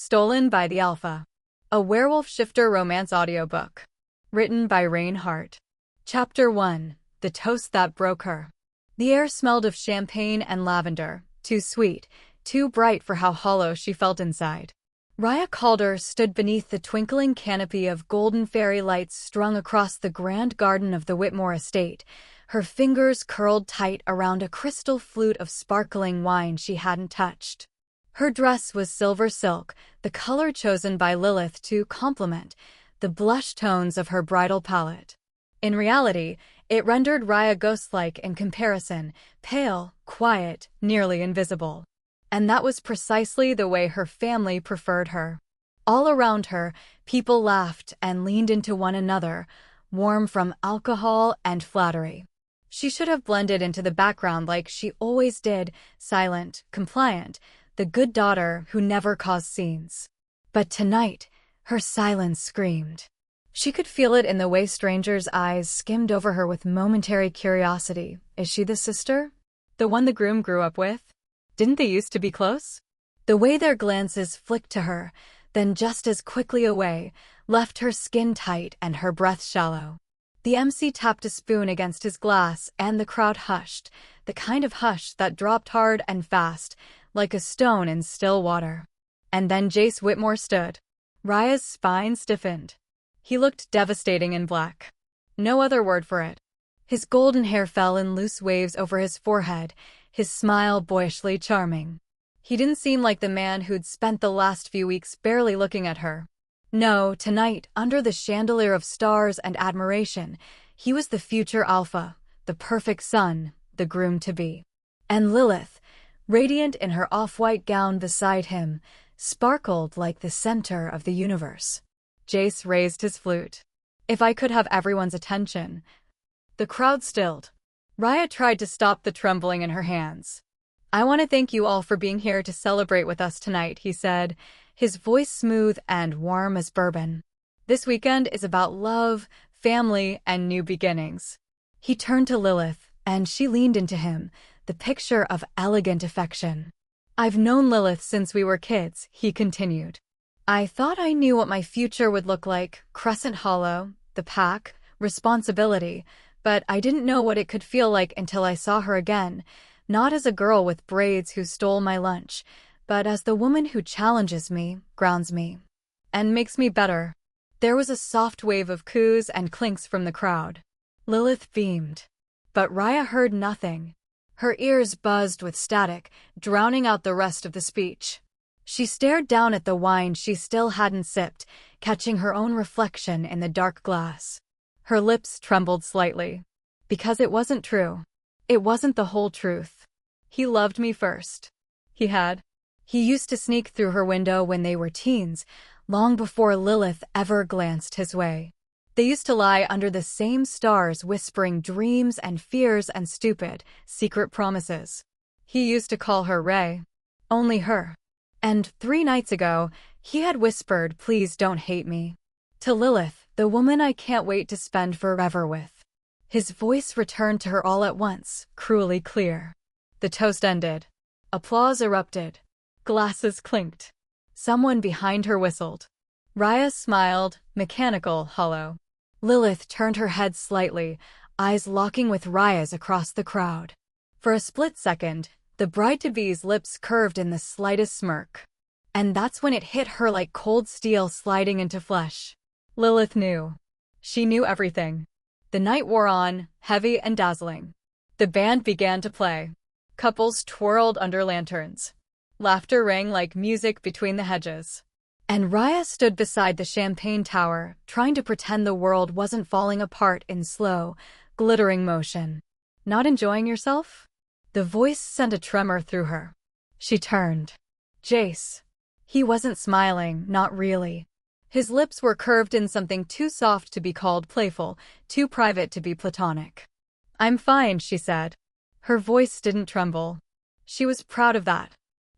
Stolen by the Alpha. A Werewolf Shifter Romance audiobook. Written by Hart. Chapter 1. The Toast That Broke Her. The air smelled of champagne and lavender, too sweet, too bright for how hollow she felt inside. Raya Calder stood beneath the twinkling canopy of golden fairy lights strung across the grand garden of the Whitmore estate, her fingers curled tight around a crystal flute of sparkling wine she hadn't touched. Her dress was silver silk, the color chosen by Lilith to complement the blush tones of her bridal palette. In reality, it rendered Raya ghost-like in comparison, pale, quiet, nearly invisible. And that was precisely the way her family preferred her. All around her, people laughed and leaned into one another, warm from alcohol and flattery. She should have blended into the background like she always did, silent, compliant, the good daughter who never caused scenes. But tonight, her silence screamed. She could feel it in the way strangers' eyes skimmed over her with momentary curiosity. Is she the sister? The one the groom grew up with? Didn't they used to be close? The way their glances flicked to her, then just as quickly away, left her skin tight and her breath shallow. The MC tapped a spoon against his glass and the crowd hushed, the kind of hush that dropped hard and fast, like a stone in still water. And then Jace Whitmore stood. Raya's spine stiffened. He looked devastating in black. No other word for it. His golden hair fell in loose waves over his forehead, his smile boyishly charming. He didn't seem like the man who'd spent the last few weeks barely looking at her. No, tonight, under the chandelier of stars and admiration, he was the future alpha, the perfect son, the groom-to-be. And Lilith, radiant in her off-white gown beside him, sparkled like the center of the universe. Jace raised his flute. If I could have everyone's attention. The crowd stilled. Raya tried to stop the trembling in her hands. I want to thank you all for being here to celebrate with us tonight, he said, his voice smooth and warm as bourbon. This weekend is about love, family, and new beginnings. He turned to Lilith, and she leaned into him, the picture of elegant affection. I've known Lilith since we were kids, he continued. I thought I knew what my future would look like, Crescent Hollow, the pack, responsibility, but I didn't know what it could feel like until I saw her again, not as a girl with braids who stole my lunch, but as the woman who challenges me, grounds me, and makes me better. There was a soft wave of coos and clinks from the crowd. Lilith beamed. But Raya heard nothing. Her ears buzzed with static, drowning out the rest of the speech. She stared down at the wine she still hadn't sipped, catching her own reflection in the dark glass. Her lips trembled slightly. Because it wasn't true. It wasn't the whole truth. He loved me first. He had. He used to sneak through her window when they were teens, long before Lilith ever glanced his way. They used to lie under the same stars whispering dreams and fears and stupid, secret promises. He used to call her Ray. Only her. And 3 nights ago, he had whispered, please don't hate me. To Lilith, the woman I can't wait to spend forever with. His voice returned to her all at once, cruelly clear. The toast ended. Applause erupted. Glasses clinked. Someone behind her whistled. Raya smiled, mechanical, hollow. Lilith turned her head slightly, eyes locking with Raya's across the crowd. For a split second, the bride-to-be's lips curved in the slightest smirk. And that's when it hit her like cold steel sliding into flesh. Lilith knew. She knew everything. The night wore on, heavy and dazzling. The band began to play. Couples twirled under lanterns. Laughter rang like music between the hedges. And Raya stood beside the champagne tower, trying to pretend the world wasn't falling apart in slow, glittering motion. Not enjoying yourself? The voice sent a tremor through her. She turned. Jace. He wasn't smiling, not really. His lips were curved in something too soft to be called playful, too private to be platonic. I'm fine, she said. Her voice didn't tremble. She was proud of that.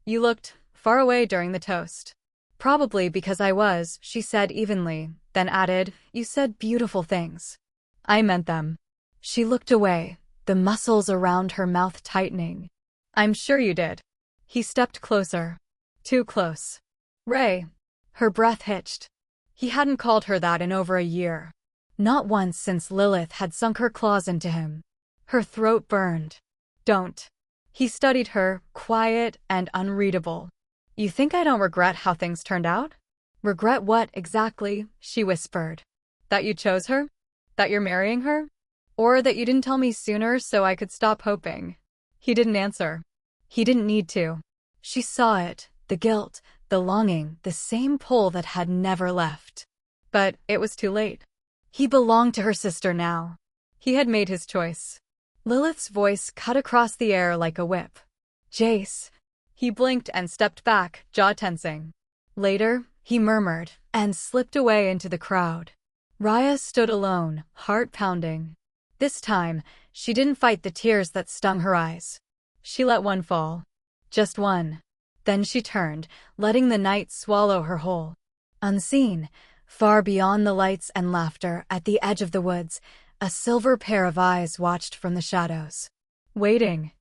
You looked far away during the toast. Probably because I was, she said evenly, then added, you said beautiful things. I meant them. She looked away, the muscles around her mouth tightening. I'm sure you did. He stepped closer. Too close. Ray. Her breath hitched. He hadn't called her that in over a year. Not once since Lilith had sunk her claws into him. Her throat burned. Don't. He studied her, quiet and unreadable. You think I don't regret how things turned out? Regret what, exactly? She whispered. That you chose her? That you're marrying her? Or that you didn't tell me sooner so I could stop hoping? He didn't answer. He didn't need to. She saw it, the guilt, the longing, the same pull that had never left. But it was too late. He belonged to her sister now. He had made his choice. Lilith's voice cut across the air like a whip. Jace. He blinked and stepped back, jaw tensing. Later, he murmured, and slipped away into the crowd. Raya stood alone, heart pounding. This time, she didn't fight the tears that stung her eyes. She let one fall. Just one. Then she turned, letting the night swallow her whole. Unseen, far beyond the lights and laughter, at the edge of the woods, a silver pair of eyes watched from the shadows. Waiting.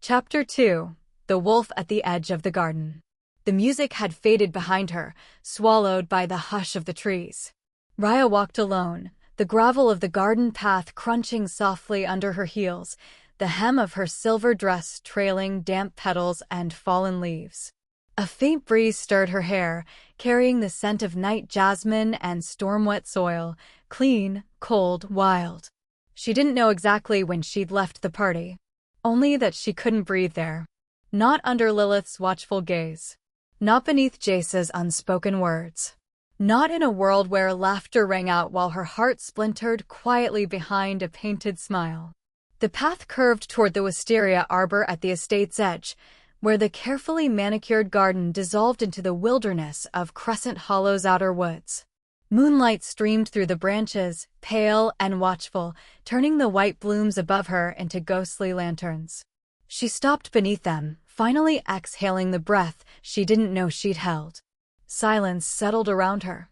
Chapter 2. The Wolf at the Edge of the Garden. The music had faded behind her, swallowed by the hush of the trees. Raya walked alone, the gravel of the garden path crunching softly under her heels, the hem of her silver dress trailing damp petals and fallen leaves. A faint breeze stirred her hair, carrying the scent of night jasmine and storm-wet soil, clean, cold, wild. She didn't know exactly when she'd left the party. Only that she couldn't breathe there. Not under Lilith's watchful gaze. Not beneath Jace's unspoken words. Not in a world where laughter rang out while her heart splintered quietly behind a painted smile. The path curved toward the wisteria arbor at the estate's edge, where the carefully manicured garden dissolved into the wilderness of Crescent Hollow's outer woods. Moonlight streamed through the branches, pale and watchful, turning the white blooms above her into ghostly lanterns. She stopped beneath them, finally exhaling the breath she didn't know she'd held. Silence settled around her.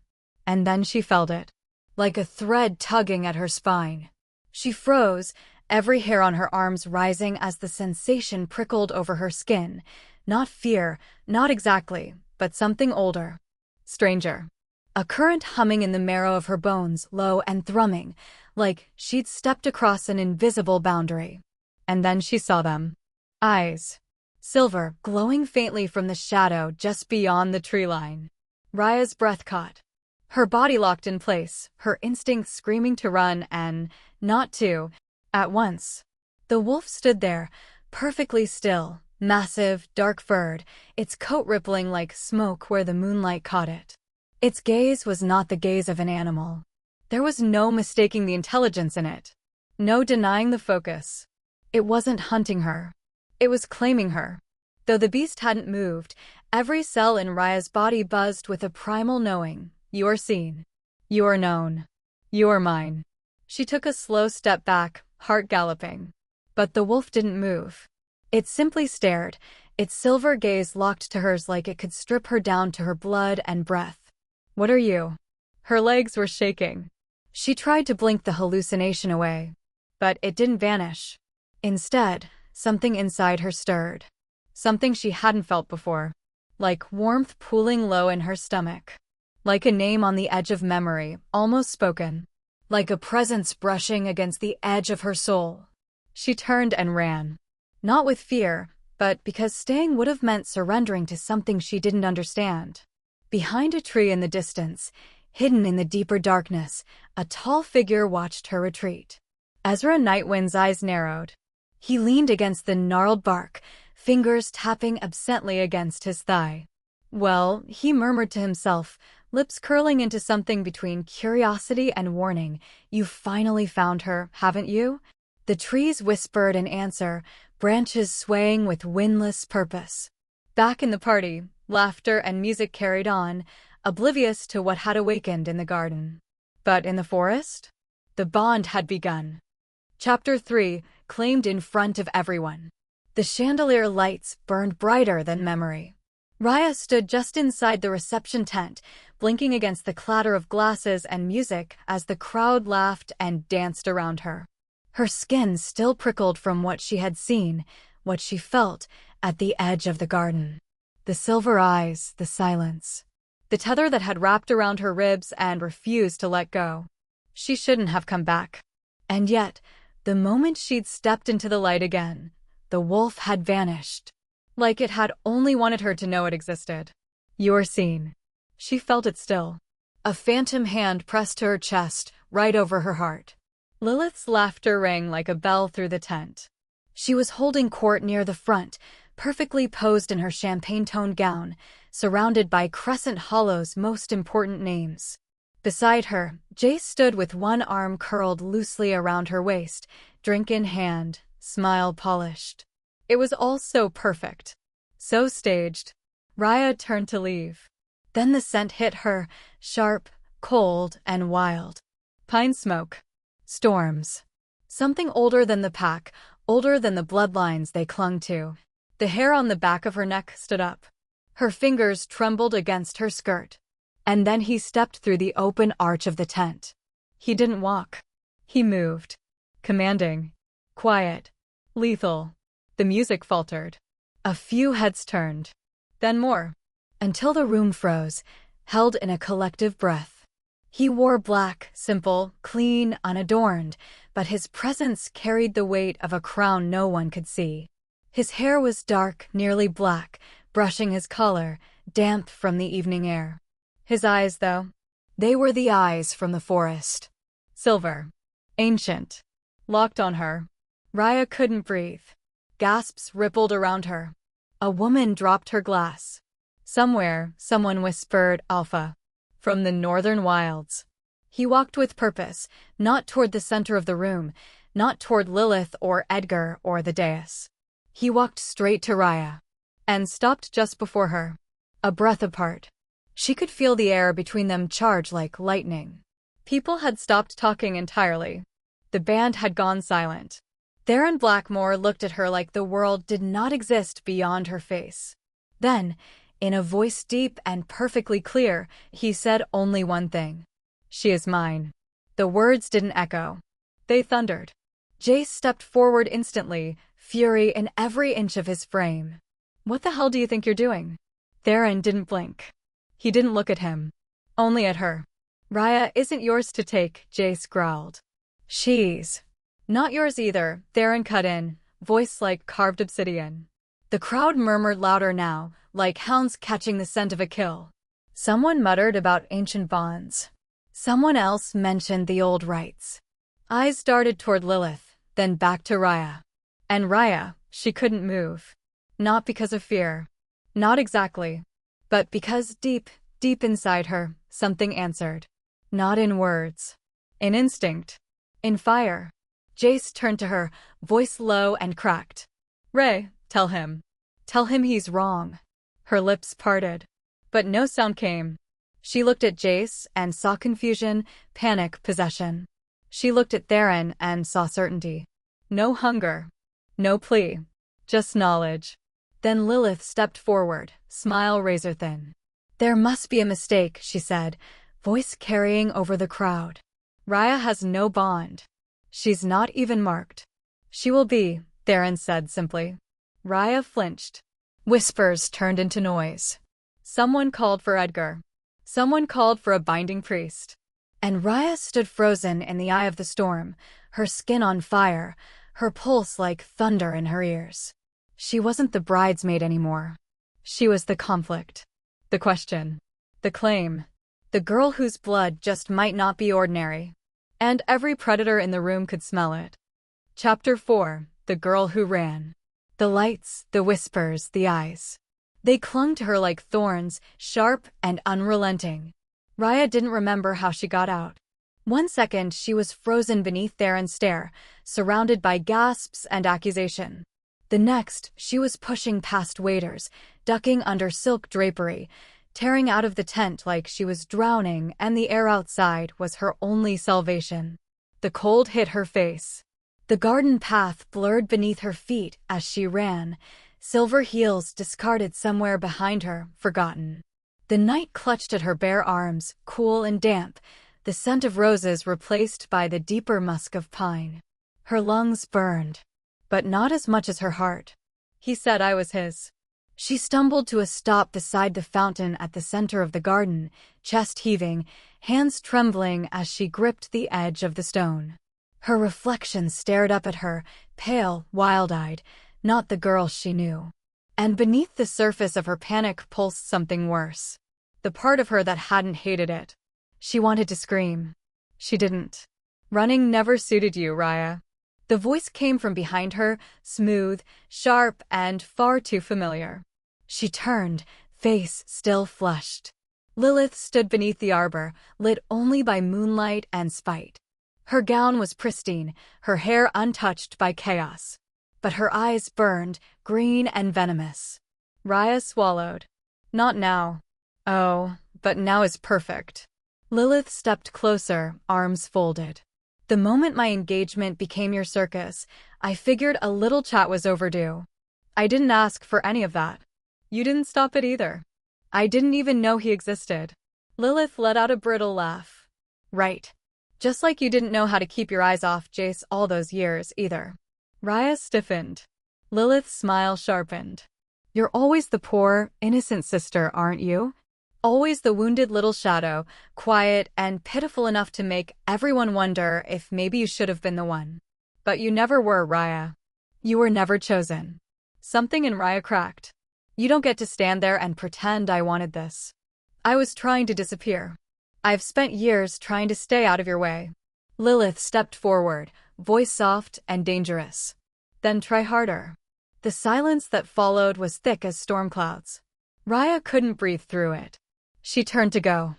And then she felt it, like a thread tugging at her spine. She froze, every hair on her arms rising as the sensation prickled over her skin. Not fear, not exactly, but something older. Stranger. A current humming in the marrow of her bones, low and thrumming, like she'd stepped across an invisible boundary. And then she saw them. Eyes. Silver, glowing faintly from the shadow just beyond the tree line. Raya's breath caught. Her body locked in place, her instincts screaming to run and not to. At once. The wolf stood there, perfectly still, massive, dark-furred, its coat rippling like smoke where the moonlight caught it. Its gaze was not the gaze of an animal. There was no mistaking the intelligence in it. No denying the focus. It wasn't hunting her. It was claiming her. Though the beast hadn't moved, every cell in Raya's body buzzed with a primal knowing. You are seen. You are known. You are mine. She took a slow step back, heart galloping. But the wolf didn't move. It simply stared, its silver gaze locked to hers like it could strip her down to her blood and breath. What are you? Her legs were shaking. She tried to blink the hallucination away. But it didn't vanish. Instead, something inside her stirred. Something she hadn't felt before. Like warmth pooling low in her stomach. Like a name on the edge of memory, almost spoken. Like a presence brushing against the edge of her soul. She turned and ran. Not with fear, but because staying would have meant surrendering to something she didn't understand. Behind a tree in the distance, hidden in the deeper darkness, a tall figure watched her retreat. Ezra Nightwind's eyes narrowed. He leaned against the gnarled bark, fingers tapping absently against his thigh. Well, he murmured to himself, lips curling into something between curiosity and warning. You finally found her, haven't you? The trees whispered in answer, branches swaying with windless purpose. Back in the party, laughter and music carried on, oblivious to what had awakened in the garden. But in the forest? The bond had begun. Chapter 3, claimed in front of everyone. The chandelier lights burned brighter than memory. Raya stood just inside the reception tent, blinking against the clatter of glasses and music as the crowd laughed and danced around her. Her skin still prickled from what she had seen, what she felt, at the edge of the garden. The silver eyes, the silence. the tether that had wrapped around her ribs and refused to let go. She shouldn't have come back. And yet, the moment she'd stepped into the light again, the wolf had vanished. Like it had only wanted her to know it existed. "You're seen." She felt it still. A phantom hand pressed to her chest, right over her heart. Lilith's laughter rang like a bell through the tent. She was holding court near the front, perfectly posed in her champagne-toned gown, surrounded by Crescent Hollow's most important names. Beside her, Jace stood with one arm curled loosely around her waist, drink in hand, smile polished. It was all so perfect. So staged. Raya turned to leave. Then the scent hit her, sharp, cold, and wild. Pine smoke. Storms. Something older than the pack, older than the bloodlines they clung to. The hair on the back of her neck stood up. Her fingers trembled against her skirt. And then he stepped through the open arch of the tent. He didn't walk. He moved. Commanding. Quiet. Lethal. The music faltered. A few heads turned. Then more. Until the room froze, held in a collective breath. He wore black, simple, clean, unadorned, but his presence carried the weight of a crown no one could see. His hair was dark, nearly black, brushing his collar, damp from the evening air. His eyes, though, they were the eyes from the forest. Silver. Ancient. Locked on her. Raya couldn't breathe. Gasps rippled around her. A woman dropped her glass. Somewhere, someone whispered, "Alpha." From the northern wilds. He walked with purpose, not toward the center of the room, not toward Lilith or Edgar or the dais. He walked straight to Raya. And stopped just before her. A breath apart. She could feel the air between them charge like lightning. People had stopped talking entirely. The band had gone silent. Theron Blackmore looked at her like the world did not exist beyond her face. Then, in a voice deep and perfectly clear, he said only one thing. "She is mine." The words didn't echo. They thundered. Jace stepped forward instantly, fury in every inch of his frame. "What the hell do you think you're doing?" Theron didn't blink. He didn't look at him. Only at her. "Raya isn't yours to take," Jace growled. "She's not yours either," Theron cut in, voice like carved obsidian. The crowd murmured louder now, like hounds catching the scent of a kill. Someone muttered about ancient bonds. Someone else mentioned the old rites. Eyes darted toward Lilith, then back to Raya. And Raya, she couldn't move. Not because of fear. Not exactly. But because deep, deep inside her, something answered. Not in words. In instinct. In fire. Jace turned to her, voice low and cracked. "Ray, tell him. Tell him he's wrong." Her lips parted. But no sound came. She looked at Jace and saw confusion, panic, possession. She looked at Theron and saw certainty. No hunger. No plea. Just knowledge. Then Lilith stepped forward, smile razor-thin. "There must be a mistake," she said, voice carrying over the crowd. "Raya has no bond. She's not even marked." "She will be," Theron said simply. Raya flinched. Whispers turned into noise. Someone called for Edgar. Someone called for a binding priest. And Raya stood frozen in the eye of the storm, her skin on fire, her pulse like thunder in her ears. She wasn't the bridesmaid anymore. She was the conflict. The question. The claim. The girl whose blood just might not be ordinary. And every predator in the room could smell it. Chapter 4. The Girl Who Ran. The lights, the whispers, the eyes. They clung to her like thorns, sharp and unrelenting. Raya didn't remember how she got out. One second she was frozen beneath Theron's stare, surrounded by gasps and accusation. The next, she was pushing past waiters, ducking under silk drapery, tearing out of the tent like she was drowning, and the air outside was her only salvation. The cold hit her face. The garden path blurred beneath her feet as she ran, silver heels discarded somewhere behind her, forgotten. The night clutched at her bare arms, cool and damp, the scent of roses replaced by the deeper musk of pine. Her lungs burned. But not as much as her heart. He said I was his. She stumbled to a stop beside the fountain at the center of the garden, chest heaving, hands trembling as she gripped the edge of the stone. Her reflection stared up at her, pale, wild-eyed, not the girl she knew. And beneath the surface of her panic pulsed something worse. The part of her that hadn't hated it. She wanted to scream. She didn't. Running never suited you, Raya. The voice came from behind her, smooth, sharp, and far too familiar. She turned, face still flushed. Lilith stood beneath the arbor, lit only by moonlight and spite. Her gown was pristine, her hair untouched by chaos. But her eyes burned, green and venomous. Raya swallowed. Not now. Oh, but now is perfect. Lilith stepped closer, arms folded. The moment my engagement became your circus, I figured a little chat was overdue. I didn't ask for any of that. You didn't stop it either. I didn't even know he existed. Lilith let out a brittle laugh. Right. Just like you didn't know how to keep your eyes off Jace all those years, either. Raya stiffened. Lilith's smile sharpened. You're always the poor, innocent sister, aren't you? Always the wounded little shadow, quiet and pitiful enough to make everyone wonder if maybe you should have been the one. But you never were, Raya. You were never chosen. Something in Raya cracked. You don't get to stand there and pretend I wanted this. I was trying to disappear. I've spent years trying to stay out of your way. Lilith stepped forward, voice soft and dangerous. Then try harder. The silence that followed was thick as storm clouds. Raya couldn't breathe through it. She turned to go.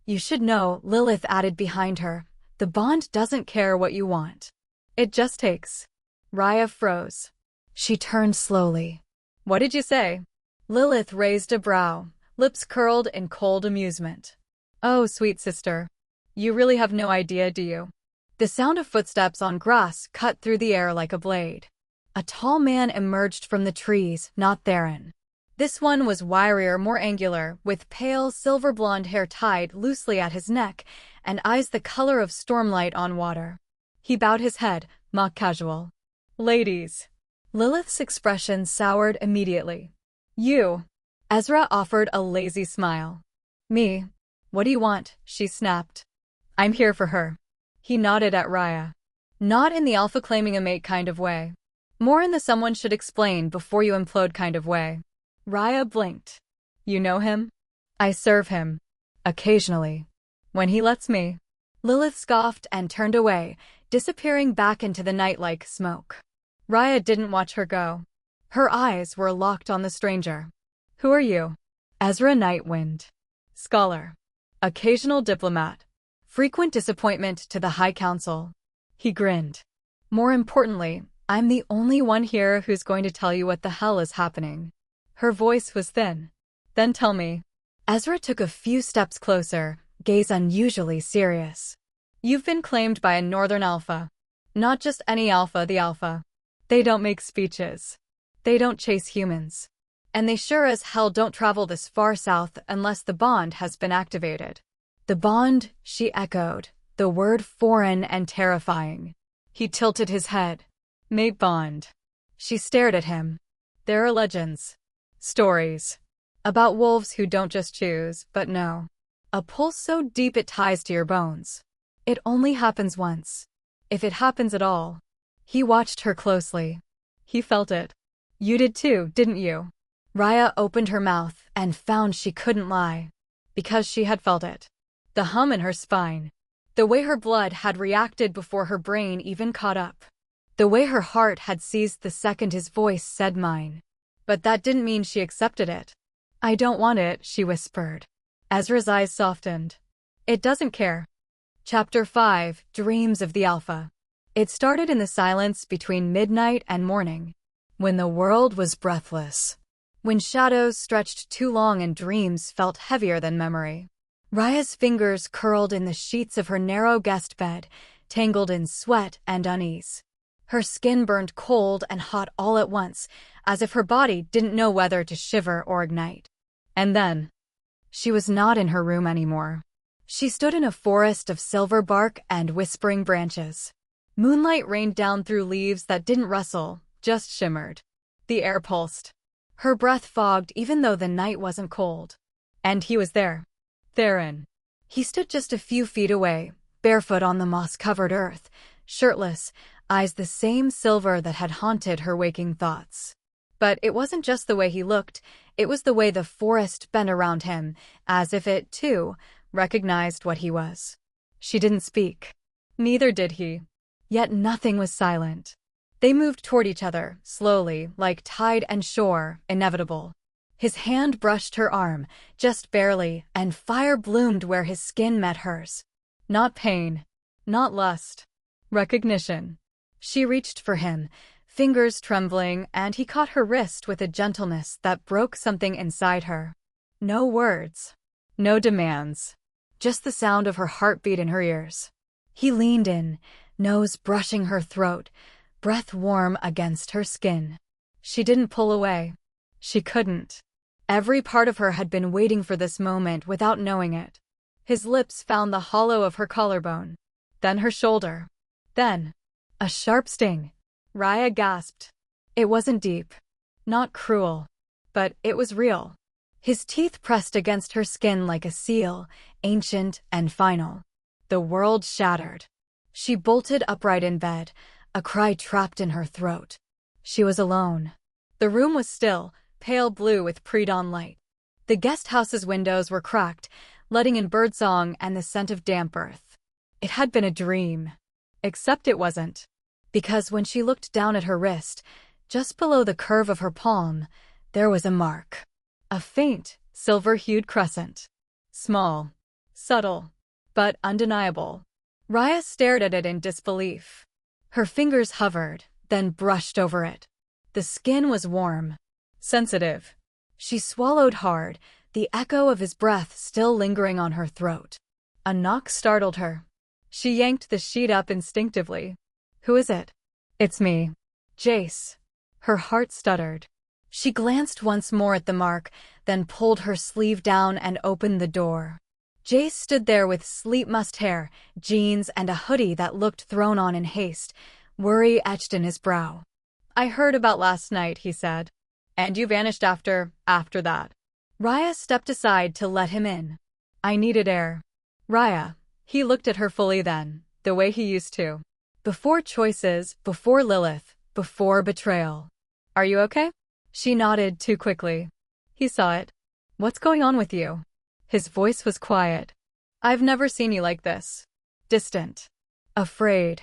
You should know, Lilith added behind her, the bond doesn't care what you want. It just takes. Raya froze. She turned slowly. What did you say? Lilith raised a brow, lips curled in cold amusement. Oh, sweet sister. You really have no idea, do you? The sound of footsteps on grass cut through the air like a blade. A tall man emerged from the trees, not Theron. This one was wirier, more angular, with pale, silver-blonde hair tied loosely at his neck and eyes the color of stormlight on water. He bowed his head, mock casual. Ladies. Lilith's expression soured immediately. You. Ezra offered a lazy smile. Me. What do you want? She snapped. I'm here for her. He nodded at Raya. Not in the alpha claiming a mate kind of way. More in the someone should explain before you implode kind of way. Raya blinked. You know him? I serve him. Occasionally. When he lets me. Lilith scoffed and turned away, disappearing back into the night like smoke. Raya didn't watch her go. Her eyes were locked on the stranger. Who are you? Ezra Nightwind. Scholar. Occasional diplomat. Frequent disappointment to the High Council. He grinned. More importantly, I'm the only one here who's going to tell you what the hell is happening. Her voice was thin. Then tell me. Ezra took a few steps closer, gaze unusually serious. You've been claimed by a Northern Alpha. Not just any Alpha, the Alpha. They don't make speeches. They don't chase humans. And they sure as hell don't travel this far south unless the bond has been activated. The bond, she echoed, the word foreign and terrifying. He tilted his head. Mate bond. She stared at him. There are legends. Stories. About wolves who don't just choose, but know. A pull so deep it ties to your bones. It only happens once. If it happens at all. He watched her closely. He felt it. You did too, didn't you? Raya opened her mouth and found she couldn't lie. Because she had felt it. The hum in her spine. The way her blood had reacted before her brain even caught up. The way her heart had seized the second his voice said mine. But that didn't mean she accepted it. I don't want it, she whispered. Ezra's eyes softened. It doesn't care. Chapter 5, Dreams of the Alpha. It started in the silence between midnight and morning. When the world was breathless. When shadows stretched too long and dreams felt heavier than memory. Raya's fingers curled in the sheets of her narrow guest bed, tangled in sweat and unease. Her skin burned cold and hot all at once, as if her body didn't know whether to shiver or ignite. And then, she was not in her room anymore. She stood in a forest of silver bark and whispering branches. Moonlight rained down through leaves that didn't rustle, just shimmered. The air pulsed. Her breath fogged even though the night wasn't cold. And he was there. Theron. He stood just a few feet away, barefoot on the moss-covered earth, shirtless, eyes the same silver that had haunted her waking thoughts. But it wasn't just the way he looked, it was the way the forest bent around him, as if it, too, recognized what he was. She didn't speak. Neither did he. Yet nothing was silent. They moved toward each other, slowly, like tide and shore, inevitable. His hand brushed her arm, just barely, and fire bloomed where his skin met hers. Not pain. Not lust. Recognition. She reached for him, fingers trembling, and he caught her wrist with a gentleness that broke something inside her. No words. No demands. Just the sound of her heartbeat in her ears. He leaned in, nose brushing her throat, breath warm against her skin. She didn't pull away. She couldn't. Every part of her had been waiting for this moment without knowing it. His lips found the hollow of her collarbone. Then her shoulder. Then a sharp sting. Raya gasped. It wasn't deep. Not cruel. But it was real. His teeth pressed against her skin like a seal, ancient and final. The world shattered. She bolted upright in bed, a cry trapped in her throat. She was alone. The room was still, pale blue with pre-dawn light. The guest house's windows were cracked, letting in birdsong and the scent of damp earth. It had been a dream. Except it wasn't. Because when she looked down at her wrist, just below the curve of her palm, there was a mark. A faint, silver-hued crescent. Small. Subtle. But undeniable. Raya stared at it in disbelief. Her fingers hovered, then brushed over it. The skin was warm. Sensitive. She swallowed hard, the echo of his breath still lingering on her throat. A knock startled her. She yanked the sheet up instinctively. Who is it? It's me. Jace. Her heart stuttered. She glanced once more at the mark, then pulled her sleeve down and opened the door. Jace stood there with sleep-mussed hair, jeans, and a hoodie that looked thrown on in haste, worry etched in his brow. I heard about last night, he said. And you vanished after that. Raya stepped aside to let him in. I needed air. Raya. He looked at her fully then, the way he used to. Before choices, before Lilith, before betrayal. Are you okay? She nodded too quickly. He saw it. What's going on with you? His voice was quiet. I've never seen you like this. Distant. Afraid.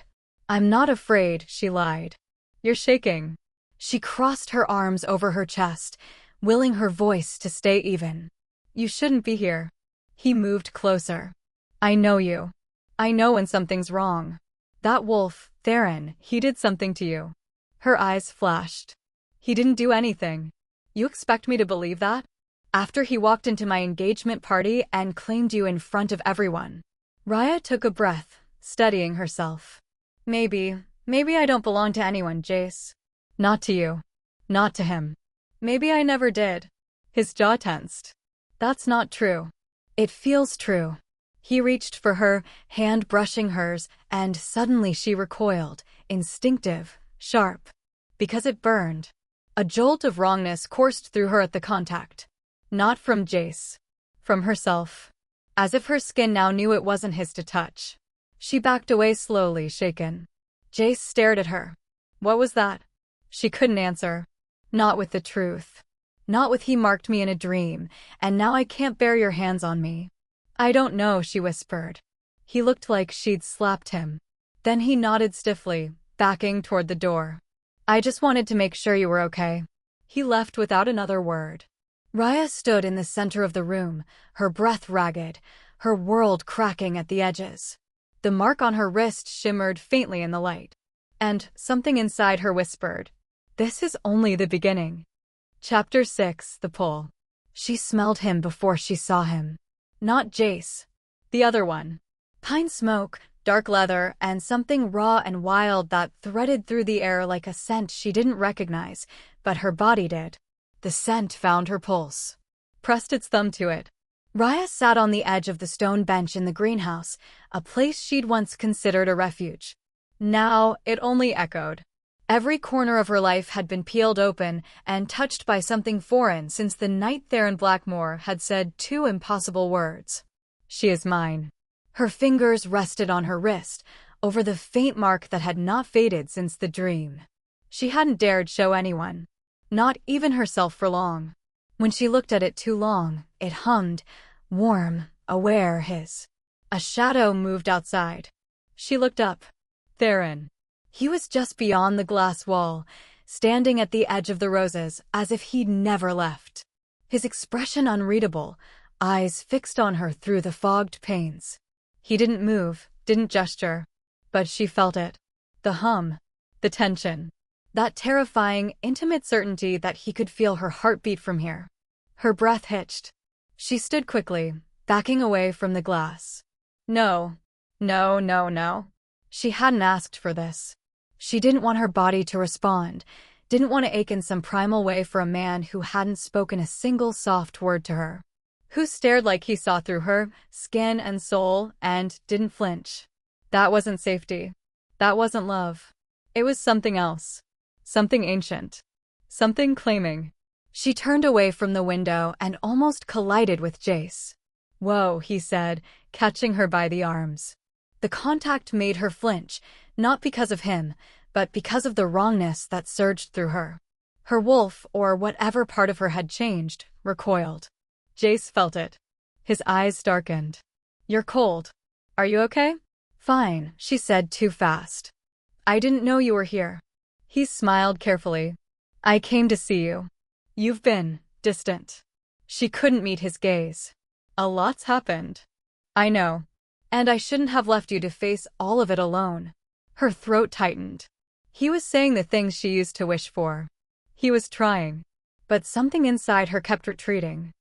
I'm not afraid, she lied. You're shaking. She crossed her arms over her chest, willing her voice to stay even. You shouldn't be here. He moved closer. I know you. I know when something's wrong. That wolf, Theron, he did something to you. Her eyes flashed. He didn't do anything. You expect me to believe that? After he walked into my engagement party and claimed you in front of everyone. Raya took a breath, steadying herself. Maybe I don't belong to anyone, Jace. Not to you. Not to him. Maybe I never did. His jaw tensed. That's not true. It feels true. He reached for her, hand brushing hers, and suddenly she recoiled, instinctive, sharp. Because it burned. A jolt of wrongness coursed through her at the contact. Not from Jace. From herself. As if her skin now knew it wasn't his to touch. She backed away slowly, shaken. Jace stared at her. What was that? She couldn't answer. Not with the truth. Not with he marked me in a dream, and now I can't bear your hands on me. I don't know, she whispered. He looked like she'd slapped him. Then he nodded stiffly, backing toward the door. I just wanted to make sure you were okay. He left without another word. Raya stood in the center of the room, her breath ragged, her world cracking at the edges. The mark on her wrist shimmered faintly in the light. And something inside her whispered, this is only the beginning. Chapter 6, The Pull. She smelled him before she saw him. Not Jace. The other one. Pine smoke, dark leather, and something raw and wild that threaded through the air like a scent she didn't recognize, but her body did. The scent found her pulse. Pressed its thumb to it. Raya sat on the edge of the stone bench in the greenhouse, a place she'd once considered a refuge. Now, it only echoed. Every corner of her life had been peeled open and touched by something foreign since the night Theron Blackmore had said two impossible words. She is mine. Her fingers rested on her wrist, over the faint mark that had not faded since the dream. She hadn't dared show anyone, not even herself for long. When she looked at it too long, it hummed, warm, aware his. A shadow moved outside. She looked up. Theron. He was just beyond the glass wall, standing at the edge of the roses, as if he'd never left. His expression unreadable, eyes fixed on her through the fogged panes. He didn't move, didn't gesture, but she felt it. The hum, the tension, that terrifying, intimate certainty that he could feel her heartbeat from here. Her breath hitched. She stood quickly, backing away from the glass. No. She hadn't asked for this. She didn't want her body to respond, didn't want to ache in some primal way for a man who hadn't spoken a single soft word to her, who stared like he saw through her, skin and soul, and didn't flinch. That wasn't safety. That wasn't love. It was something else. Something ancient. Something claiming. She turned away from the window and almost collided with Jace. Whoa, he said, catching her by the arms. The contact made her flinch, not because of him, but because of the wrongness that surged through her. Her wolf, or whatever part of her had changed, recoiled. Jace felt it. His eyes darkened. You're cold. Are you okay? Fine, she said too fast. I didn't know you were here. He smiled carefully. I came to see you. You've been distant. She couldn't meet his gaze. A lot's happened. I know. And I shouldn't have left you to face all of it alone. Her throat tightened. He was saying the things she used to wish for. He was trying. But something inside her kept retreating.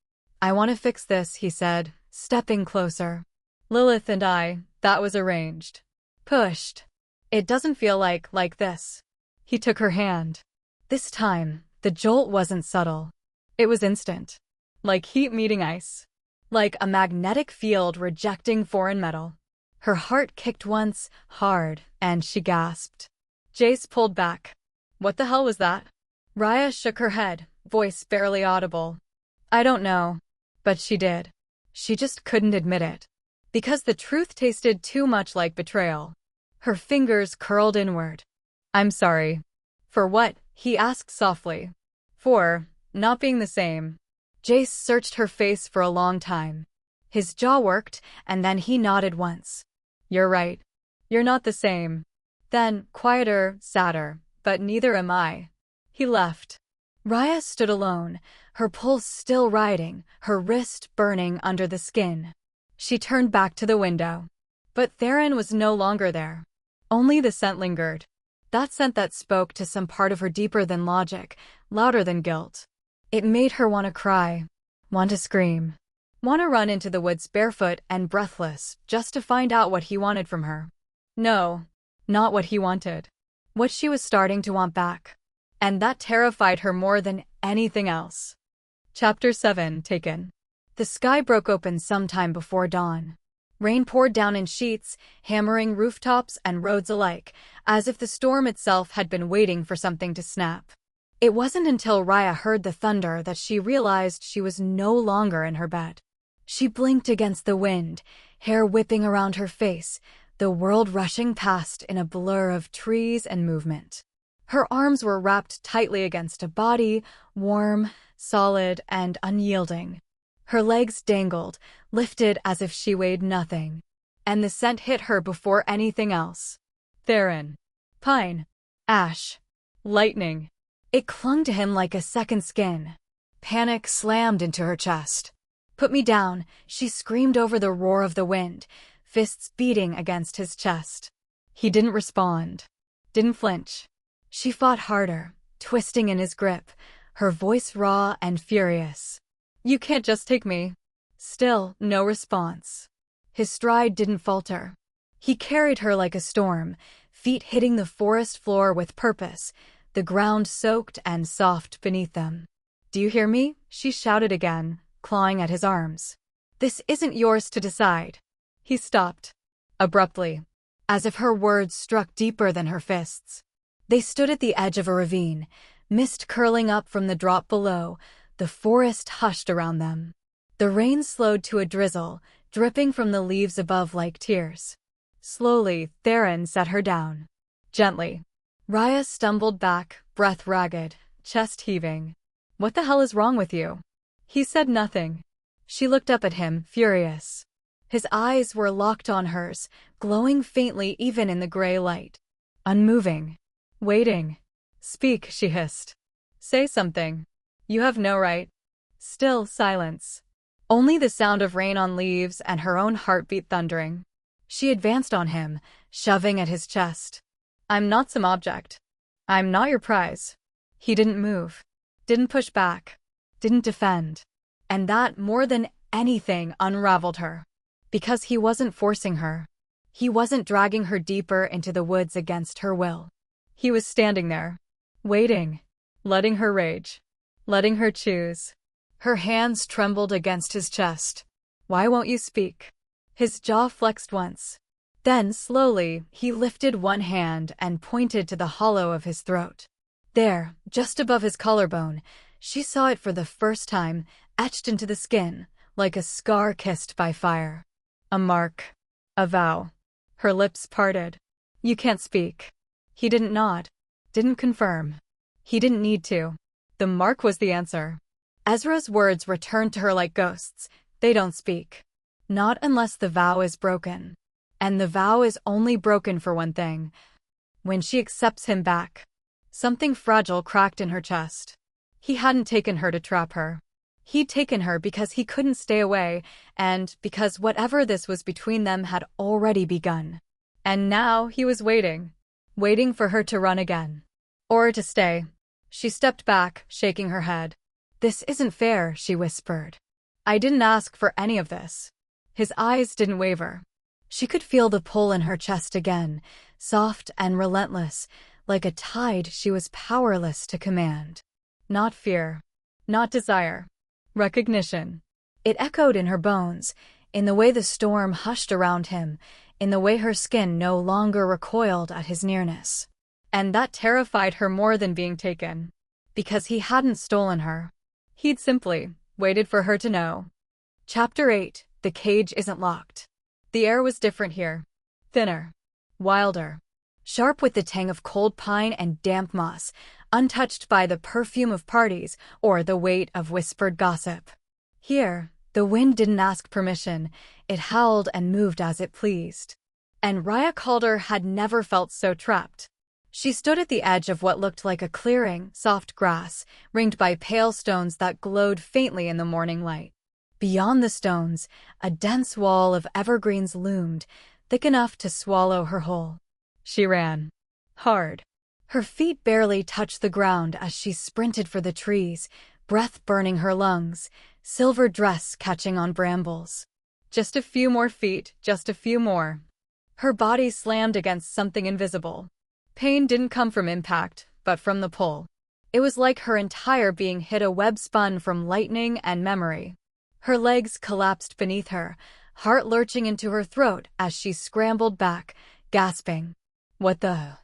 I want to fix this, he said, stepping closer. Lilith and I, that was arranged. Pushed. It doesn't feel like this. He took her hand. This time, the jolt wasn't subtle. It was instant. Like heat meeting ice. Like a magnetic field rejecting foreign metal. Her heart kicked once, hard, and she gasped. Jace pulled back. What the hell was that? Raya shook her head, voice barely audible. I don't know. But she did. She just couldn't admit it. Because the truth tasted too much like betrayal. Her fingers curled inward. I'm sorry. For what? He asked softly. For not being the same. Jace searched her face for a long time. His jaw worked, and then he nodded once. You're right. You're not the same. Then, quieter, sadder, but neither am I. He left. Raya stood alone, her pulse still riding, her wrist burning under the skin. She turned back to the window. But Theron was no longer there. Only the scent lingered. That scent that spoke to some part of her deeper than logic, louder than guilt. It made her want to cry, want to scream, want to run into the woods barefoot and breathless just to find out what he wanted from her. No, not what he wanted. What she was starting to want back. And that terrified her more than anything else. Chapter 7 Taken. The sky broke open sometime before dawn. Rain poured down in sheets, hammering rooftops and roads alike, as if the storm itself had been waiting for something to snap. It wasn't until Raya heard the thunder that she realized she was no longer in her bed. She blinked against the wind, hair whipping around her face, the world rushing past in a blur of trees and movement. Her arms were wrapped tightly against a body, warm, solid, and unyielding. Her legs dangled, lifted as if she weighed nothing. And the scent hit her before anything else. Theron. Pine. Ash. Lightning. It clung to him like a second skin. Panic slammed into her chest. Put me down, she screamed over the roar of the wind, fists beating against his chest. He didn't respond. Didn't flinch. She fought harder, twisting in his grip, her voice raw and furious. You can't just take me. Still, no response. His stride didn't falter. He carried her like a storm, feet hitting the forest floor with purpose, the ground soaked and soft beneath them. Do you hear me? She shouted again, clawing at his arms. This isn't yours to decide. He stopped. Abruptly. As if her words struck deeper than her fists. They stood at the edge of a ravine, mist curling up from the drop below, the forest hushed around them. The rain slowed to a drizzle, dripping from the leaves above like tears. Slowly, Theron set her down. Gently. Raya stumbled back, breath ragged, chest heaving. "What the hell is wrong with you?" He said nothing. She looked up at him, furious. His eyes were locked on hers, glowing faintly even in the gray light. Unmoving. Waiting. "Speak," she hissed. "Say something. You have no right." Still silence. Only the sound of rain on leaves and her own heartbeat thundering. She advanced on him, shoving at his chest. "I'm not some object. I'm not your prize." He didn't move. Didn't push back. Didn't defend. And that, more than anything, unraveled her. Because he wasn't forcing her. He wasn't dragging her deeper into the woods against her will. He was standing there, waiting, letting her rage, letting her choose. Her hands trembled against his chest. "Why won't you speak?" His jaw flexed once. Then, slowly, he lifted one hand and pointed to the hollow of his throat. There, just above his collarbone, she saw it for the first time, etched into the skin, like a scar kissed by fire. A mark. A vow. Her lips parted. "You can't speak." He didn't nod. Didn't confirm. He didn't need to. The mark was the answer. Ezra's words returned to her like ghosts. They don't speak. Not unless the vow is broken. And the vow is only broken for one thing. When she accepts him back. Something fragile cracked in her chest. He hadn't taken her to trap her. He'd taken her because he couldn't stay away, and because whatever this was between them had already begun. And now he was waiting. Waiting for her to run again. Or to stay. She stepped back, shaking her head. "This isn't fair," she whispered. "I didn't ask for any of this." His eyes didn't waver. She could feel the pull in her chest again, soft and relentless, like a tide she was powerless to command. Not fear. Not desire. Recognition. It echoed in her bones, in the way the storm hushed around him, in the way her skin no longer recoiled at his nearness. And that terrified her more than being taken. Because he hadn't stolen her. He'd simply waited for her to know. Chapter 8. The cage isn't locked. The air was different here. Thinner. Wilder. Sharp with the tang of cold pine and damp moss, untouched by the perfume of parties or the weight of whispered gossip. Here, the wind didn't ask permission. It howled and moved as it pleased. And Raya Calder had never felt so trapped. She stood at the edge of what looked like a clearing, soft grass, ringed by pale stones that glowed faintly in the morning light. Beyond the stones, a dense wall of evergreens loomed, thick enough to swallow her whole. She ran. Hard. Her feet barely touched the ground as she sprinted for the trees, breath burning her lungs, silver dress catching on brambles. Just a few more feet, just a few more. Her body slammed against something invisible. Pain didn't come from impact, but from the pull. It was like her entire being hit a web spun from lightning and memory. Her legs collapsed beneath her, heart lurching into her throat as she scrambled back, gasping. What the?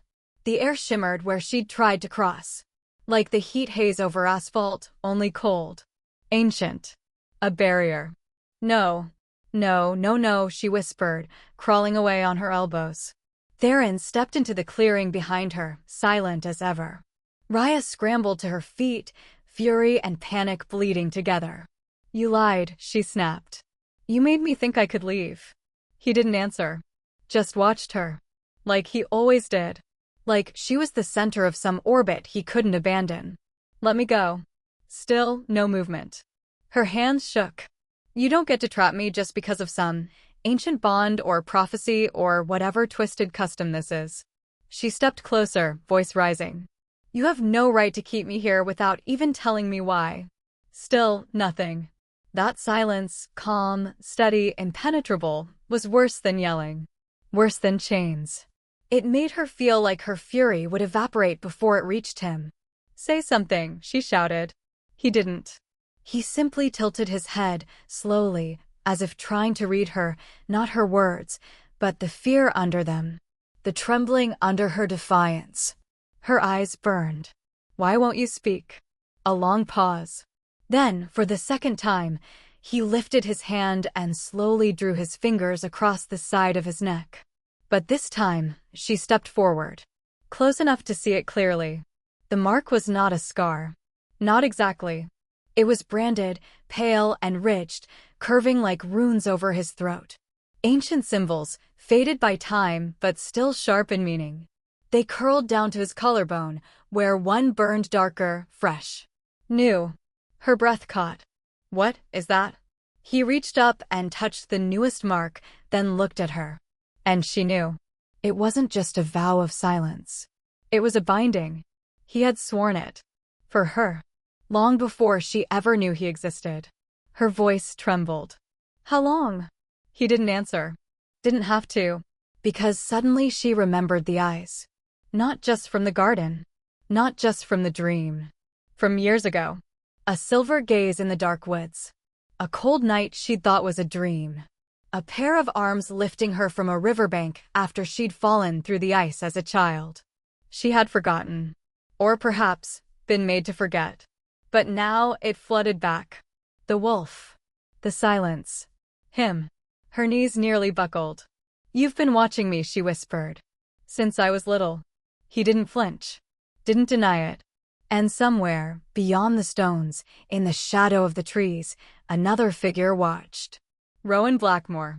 The air shimmered where she'd tried to cross. Like the heat haze over asphalt, only cold. Ancient. A barrier. No. No, no, no, she whispered, crawling away on her elbows. Theron stepped into the clearing behind her, silent as ever. Raya scrambled to her feet, fury and panic bleeding together. "You lied," she snapped. "You made me think I could leave." He didn't answer. Just watched her. Like he always did. Like she was the center of some orbit he couldn't abandon. "Let me go." Still, no movement. Her hands shook. "You don't get to trap me just because of some ancient bond or prophecy or whatever twisted custom this is." She stepped closer, voice rising. "You have no right to keep me here without even telling me why." Still, nothing. That silence, calm, steady, impenetrable, was worse than yelling. Worse than chains. It made her feel like her fury would evaporate before it reached him. "Say something," she shouted. He didn't. He simply tilted his head, slowly, as if trying to read her, not her words, but the fear under them. The trembling under her defiance. Her eyes burned. "Why won't you speak?" A long pause. Then, for the second time, he lifted his hand and slowly drew his fingers across the side of his neck. But this time, she stepped forward, close enough to see it clearly. The mark was not a scar. Not exactly. It was branded, pale and ridged, curving like runes over his throat. Ancient symbols, faded by time but still sharp in meaning. They curled down to his collarbone, where one burned darker, fresh. New. Her breath caught. "What is that?" He reached up and touched the newest mark, then looked at her. And she knew. It wasn't just a vow of silence. It was a binding. He had sworn it. For her. Long before she ever knew he existed. Her voice trembled. "How long?" He didn't answer. Didn't have to. Because suddenly she remembered the eyes. Not just from the garden. Not just from the dream. From years ago. A silver gaze in the dark woods. A cold night she'd thought was a dream. A pair of arms lifting her from a riverbank after she'd fallen through the ice as a child. She had forgotten. Or perhaps, been made to forget. But now it flooded back. The wolf. The silence. Him. Her knees nearly buckled. "You've been watching me," she whispered. "Since I was little." He didn't flinch. Didn't deny it. And somewhere, beyond the stones, in the shadow of the trees, another figure watched. Rowan Blackmore.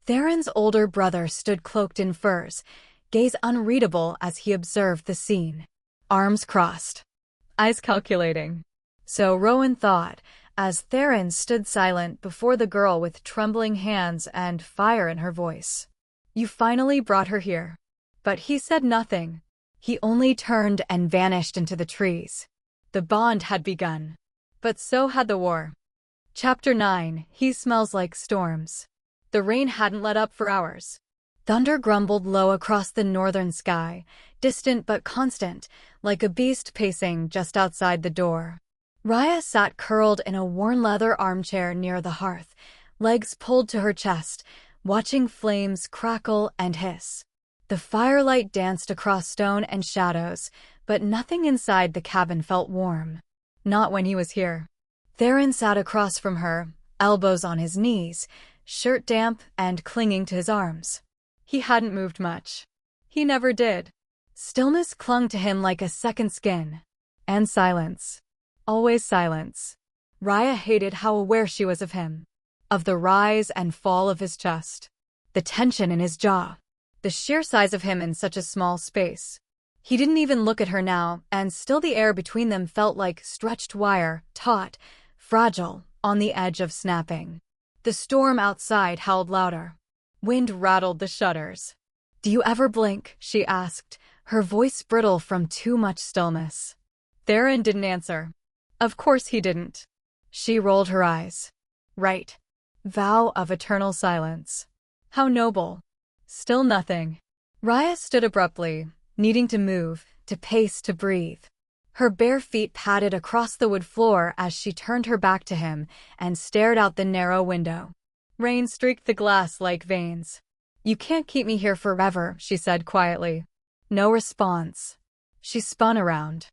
Theron's older brother stood cloaked in furs, gaze unreadable as he observed the scene. Arms crossed. Eyes calculating. So Rowan thought, as Theron stood silent before the girl with trembling hands and fire in her voice. "You finally brought her here." But he said nothing. He only turned and vanished into the trees. The bond had begun. But so had the war. Chapter 9. He smells like storms. The rain hadn't let up for hours. Thunder grumbled low across the northern sky, distant but constant, like a beast pacing just outside the door. Raya sat curled in a worn leather armchair near the hearth, legs pulled to her chest, watching flames crackle and hiss. The firelight danced across stone and shadows, but nothing inside the cabin felt warm. Not when he was here. Theron sat across from her, elbows on his knees, shirt damp and clinging to his arms. He hadn't moved much. He never did. Stillness clung to him like a second skin. And silence. Always silence. Raya hated how aware she was of him. Of the rise and fall of his chest. The tension in his jaw. The sheer size of him in such a small space. He didn't even look at her now, and still the air between them felt like stretched wire, taut, fragile, on the edge of snapping. The storm outside howled louder. Wind rattled the shutters. "Do you ever blink?" she asked, her voice brittle from too much stillness. Theron didn't answer. Of course he didn't. She rolled her eyes. Right. Vow of eternal silence. How noble. Still nothing. Raya stood abruptly, needing to move, to pace, to breathe. Her bare feet padded across the wood floor as she turned her back to him and stared out the narrow window. Rain streaked the glass like veins. "You can't keep me here forever," she said quietly. No response. She spun around.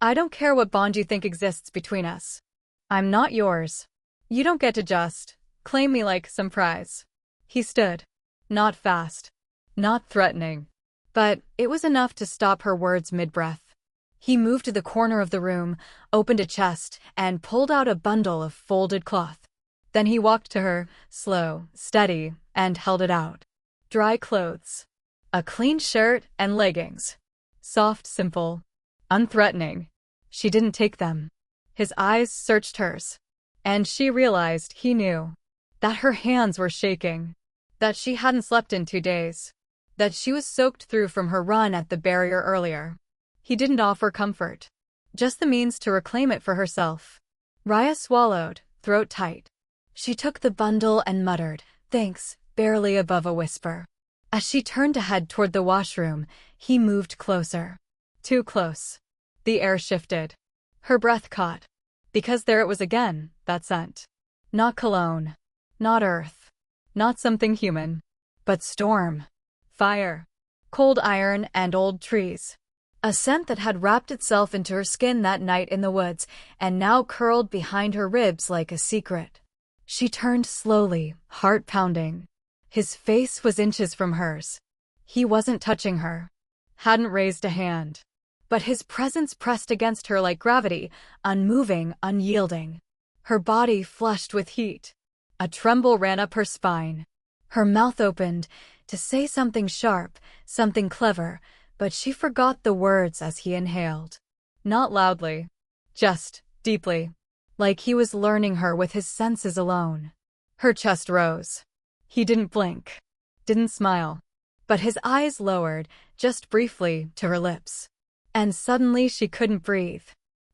"I don't care what bond you think exists between us. I'm not yours. You don't get to just claim me like some prize." He stood. Not fast. Not threatening. But it was enough to stop her words mid-breath. He moved to the corner of the room, opened a chest, and pulled out a bundle of folded cloth. Then he walked to her, slow, steady, and held it out. Dry clothes. A clean shirt and leggings. Soft, simple. Unthreatening. She didn't take them. His eyes searched hers. And she realized he knew. That her hands were shaking. That she hadn't slept in 2 days. That she was soaked through from her run at the barrier earlier. He didn't offer comfort. Just the means to reclaim it for herself. Raya swallowed, throat tight. She took the bundle and muttered, "Thanks," barely above a whisper. As she turned to head toward the washroom, he moved closer. Too close. The air shifted. Her breath caught. Because there it was again, that scent. Not cologne. Not earth. Not something human. But storm. Fire. Cold iron and old trees. A scent that had wrapped itself into her skin that night in the woods and now curled behind her ribs like a secret. She turned slowly, heart pounding. His face was inches from hers. He wasn't touching her. Hadn't raised a hand. But his presence pressed against her like gravity, unmoving, unyielding. Her body flushed with heat. A tremble ran up her spine. Her mouth opened to say something sharp, something clever, but she forgot the words as he inhaled. Not loudly. Just deeply. Like he was learning her with his senses alone. Her chest rose. He didn't blink. Didn't smile. But his eyes lowered, just briefly, to her lips. And suddenly she couldn't breathe.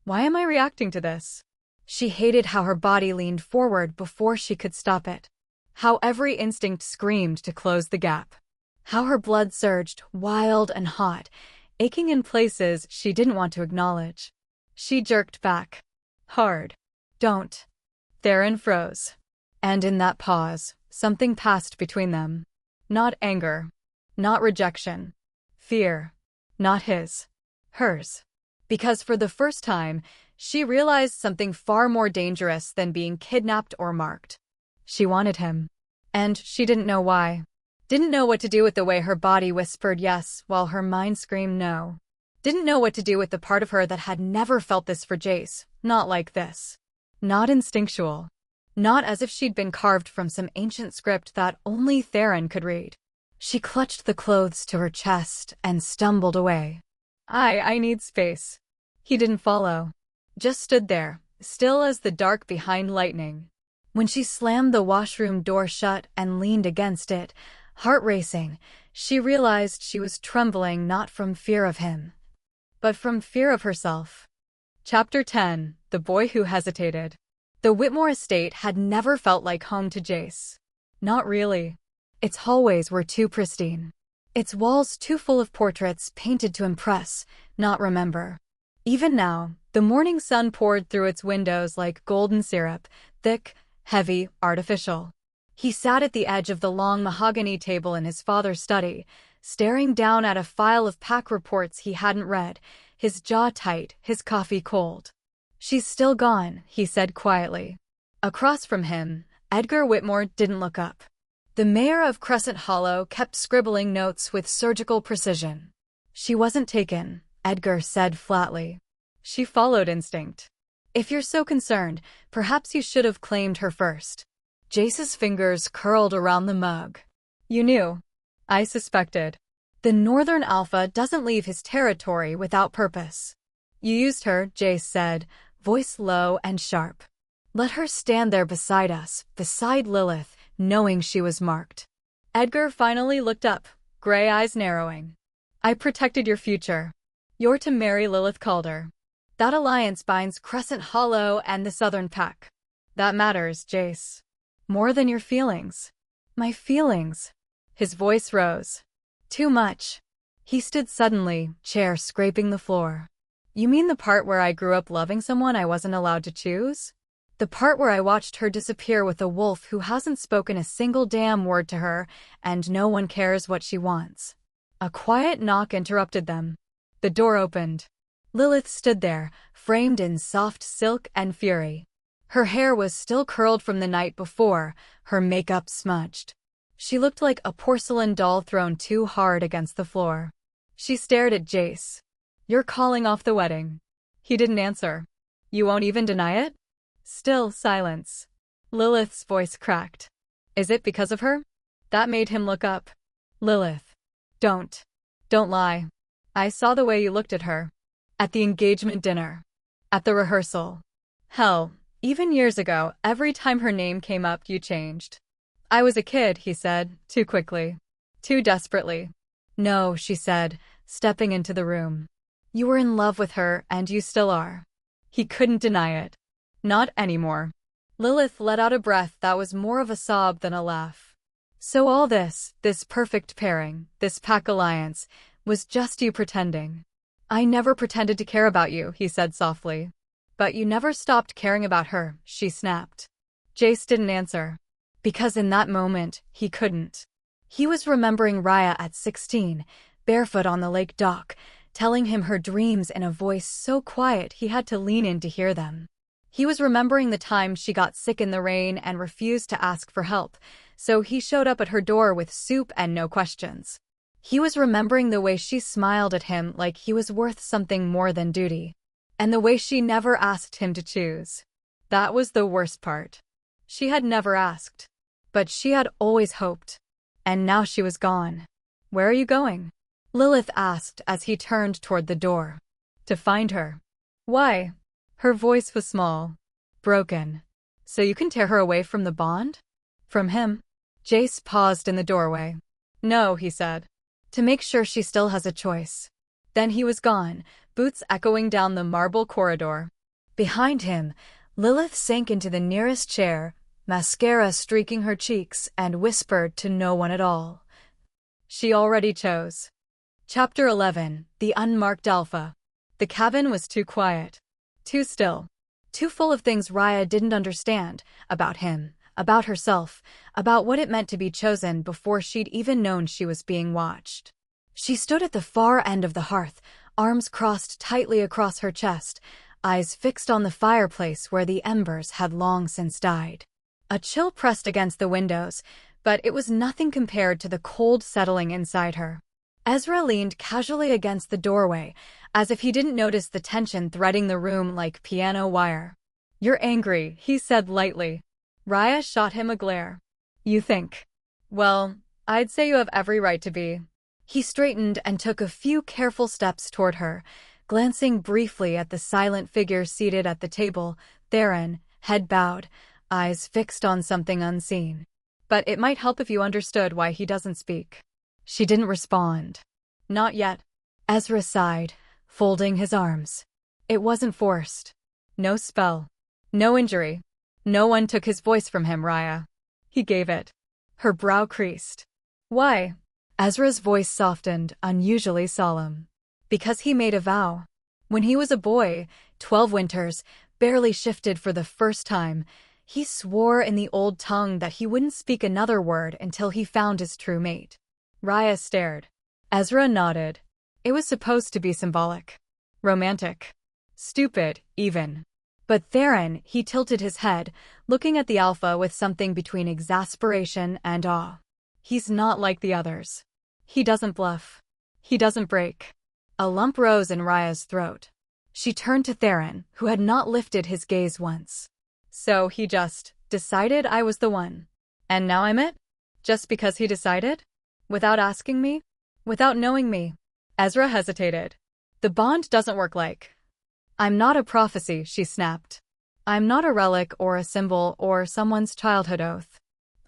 Why am I reacting to this? She hated how her body leaned forward before she could stop it. How every instinct screamed to close the gap. How her blood surged, wild and hot, aching in places she didn't want to acknowledge. She jerked back. Hard. Don't. Theron froze. And in that pause, something passed between them. Not anger. Not rejection. Fear. Not his. Hers. Because for the first time, she realized something far more dangerous than being kidnapped or marked. She wanted him. And she didn't know why. Didn't know what to do with the way her body whispered yes while her mind screamed no. Didn't know what to do with the part of her that had never felt this for Jace, not like this. Not instinctual. Not as if she'd been carved from some ancient script that only Theron could read. She clutched the clothes to her chest and stumbled away. I need space. He didn't follow. Just stood there, still as the dark behind lightning. When she slammed the washroom door shut and leaned against it, heart racing, she realized she was trembling not from fear of him, but from fear of herself. Chapter 10: The Boy Who Hesitated. The Whitmore estate had never felt like home to Jace. Not really. Its hallways were too pristine. Its walls too full of portraits painted to impress, not remember. Even now, the morning sun poured through its windows like golden syrup, thick, heavy, artificial. He sat at the edge of the long mahogany table in his father's study, staring down at a file of pack reports he hadn't read, his jaw tight, his coffee cold. "She's still gone," he said quietly. Across from him, Edgar Whitmore didn't look up. The mayor of Crescent Hollow kept scribbling notes with surgical precision. "She wasn't taken," Edgar said flatly. "She followed instinct. If you're so concerned, perhaps you should have claimed her first." Jace's fingers curled around the mug. "You knew." "I suspected. The Northern Alpha doesn't leave his territory without purpose." "You used her," Jace said, voice low and sharp. "Let her stand there beside us, beside Lilith, knowing she was marked." Edgar finally looked up, gray eyes narrowing. "I protected your future. You're to marry Lilith Calder. That alliance binds Crescent Hollow and the Southern Pack. That matters, Jace. More than your feelings." "My feelings?" His voice rose. "Too much." He stood suddenly, chair scraping the floor. "You mean the part where I grew up loving someone I wasn't allowed to choose? The part where I watched her disappear with a wolf who hasn't spoken a single damn word to her, and no one cares what she wants?" A quiet knock interrupted them. The door opened. Lilith stood there, framed in soft silk and fury. Her hair was still curled from the night before, her makeup smudged. She looked like a porcelain doll thrown too hard against the floor. She stared at Jace. "You're calling off the wedding." He didn't answer. "You won't even deny it?" Still silence. Lilith's voice cracked. "Is it because of her?" That made him look up. "Lilith. Don't lie. I saw the way you looked at her. At the engagement dinner. At the rehearsal. Hell, even years ago, every time her name came up you changed." "I was a kid," he said, too quickly. Too desperately. "No," she said, stepping into the room. "You were in love with her, and you still are." He couldn't deny it. Not anymore. Lilith let out a breath that was more of a sob than a laugh. "So all this perfect pairing, this pack alliance, was just you pretending." "I never pretended to care about you," he said softly. "But you never stopped caring about her," she snapped. Jace didn't answer. Because in that moment, he couldn't. He was remembering Raya at 16, barefoot on the lake dock, telling him her dreams in a voice so quiet he had to lean in to hear them. He was remembering the time she got sick in the rain and refused to ask for help, so he showed up at her door with soup and no questions. He was remembering the way she smiled at him like he was worth something more than duty, and the way she never asked him to choose. That was the worst part. She had never asked, but she had always hoped. And now she was gone. "Where are you going?" Lilith asked as he turned toward the door. "To find her." "Why?" Her voice was small, broken. "So you can tear her away from the bond?" "From him?" Jace paused in the doorway. "No," he said. "To make sure she still has a choice." Then he was gone, boots echoing down the marble corridor. Behind him, Lilith sank into the nearest chair, mascara streaking her cheeks, and whispered to no one at all. She already chose. Chapter 11, The Unmarked Alpha. The cabin was too quiet. Too still. Too full of things Raya didn't understand, about him, about herself, about what it meant to be chosen before she'd even known she was being watched. She stood at the far end of the hearth, arms crossed tightly across her chest, eyes fixed on the fireplace where the embers had long since died. A chill pressed against the windows, but it was nothing compared to the cold settling inside her. Ezra leaned casually against the doorway, as if he didn't notice the tension threading the room like piano wire. "You're angry," he said lightly. Raya shot him a glare. "You think?" "Well, I'd say you have every right to be." He straightened and took a few careful steps toward her, glancing briefly at the silent figure seated at the table, Theron, head bowed, eyes fixed on something unseen. "But it might help if you understood why he doesn't speak." She didn't respond. "Not yet." Ezra sighed, folding his arms. It wasn't forced. No spell. No injury. No one took his voice from him, Raya. He gave it. Her brow creased. "Why?" Ezra's voice softened, unusually solemn. "Because he made a vow. When he was a boy, 12 winters, barely shifted for the first time, he swore in the old tongue that he wouldn't speak another word until he found his true mate." Raya stared. Ezra nodded. It was supposed to be symbolic. Romantic. Stupid, even. But Theron, he tilted his head, looking at the alpha with something between exasperation and awe. "He's not like the others. He doesn't bluff. He doesn't break." A lump rose in Raya's throat. She turned to Theron, who had not lifted his gaze once. "So he just decided I was the one. And now I'm it? Just because he decided? Without asking me? Without knowing me?" Ezra hesitated. "The bond doesn't work like." "I'm not a prophecy," she snapped. "I'm not a relic or a symbol or someone's childhood oath.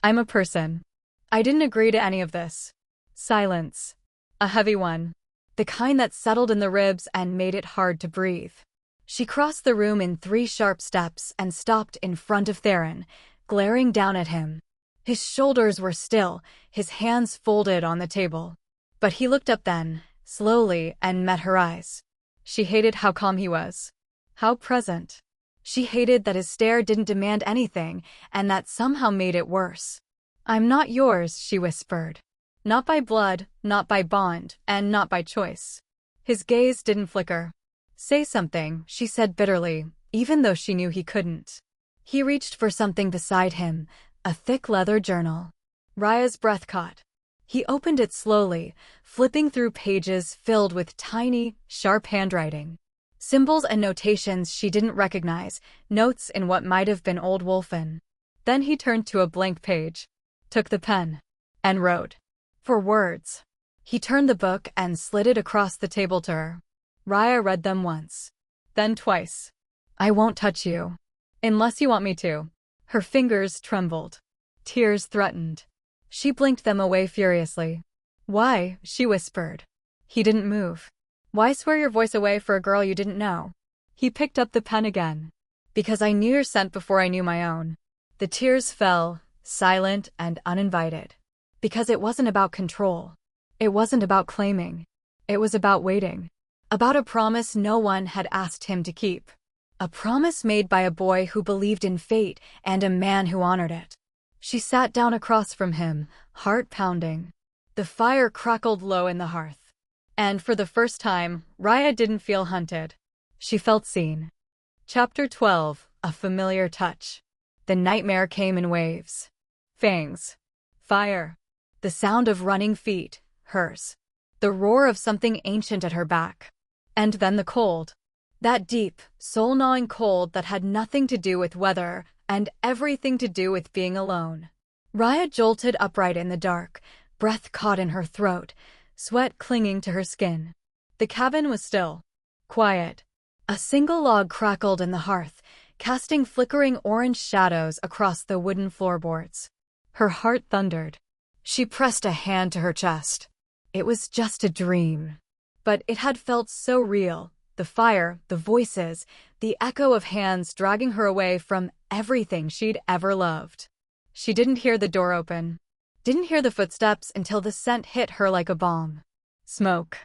I'm a person. I didn't agree to any of this." Silence. A heavy one. The kind that settled in the ribs and made it hard to breathe. She crossed the room in 3 sharp steps and stopped in front of Theron, glaring down at him. His shoulders were still, his hands folded on the table. But he looked up then, slowly, and met her eyes. She hated how calm he was. How present. She hated that his stare didn't demand anything, and that somehow made it worse. "I'm not yours," she whispered. "Not by blood, not by bond, and not by choice." His gaze didn't flicker. "Say something," she said bitterly, even though she knew he couldn't. He reached for something beside him, a thick leather journal. Raya's breath caught. He opened it slowly, flipping through pages filled with tiny, sharp handwriting. Symbols and notations she didn't recognize, notes in what might have been Old Wolfen. Then he turned to a blank page, took the pen, and wrote. 4 words. He turned the book and slid it across the table to her. Raya read them once. Then twice. "I won't touch you. Unless you want me to." Her fingers trembled. Tears threatened. She blinked them away furiously. "Why?" she whispered. He didn't move. "Why swear your voice away for a girl you didn't know?" He picked up the pen again. "Because I knew your scent before I knew my own." The tears fell, silent and uninvited. Because it wasn't about control. It wasn't about claiming. It was about waiting. About a promise no one had asked him to keep. A promise made by a boy who believed in fate and a man who honored it. She sat down across from him, heart pounding. The fire crackled low in the hearth. And for the first time, Raya didn't feel hunted. She felt seen. Chapter 12, A Familiar Touch. The nightmare came in waves. Fangs. Fire. The sound of running feet, hers. The roar of something ancient at her back. And then the cold. That deep, soul-gnawing cold that had nothing to do with weather and everything to do with being alone. Raya jolted upright in the dark, breath caught in her throat, sweat clinging to her skin. The cabin was still. Quiet. A single log crackled in the hearth, casting flickering orange shadows across the wooden floorboards. Her heart thundered. She pressed a hand to her chest. It was just a dream. But it had felt so real. The fire, the voices, the echo of hands dragging her away from everything she'd ever loved. She didn't hear the door open. Didn't hear the footsteps until the scent hit her like a bomb. Smoke.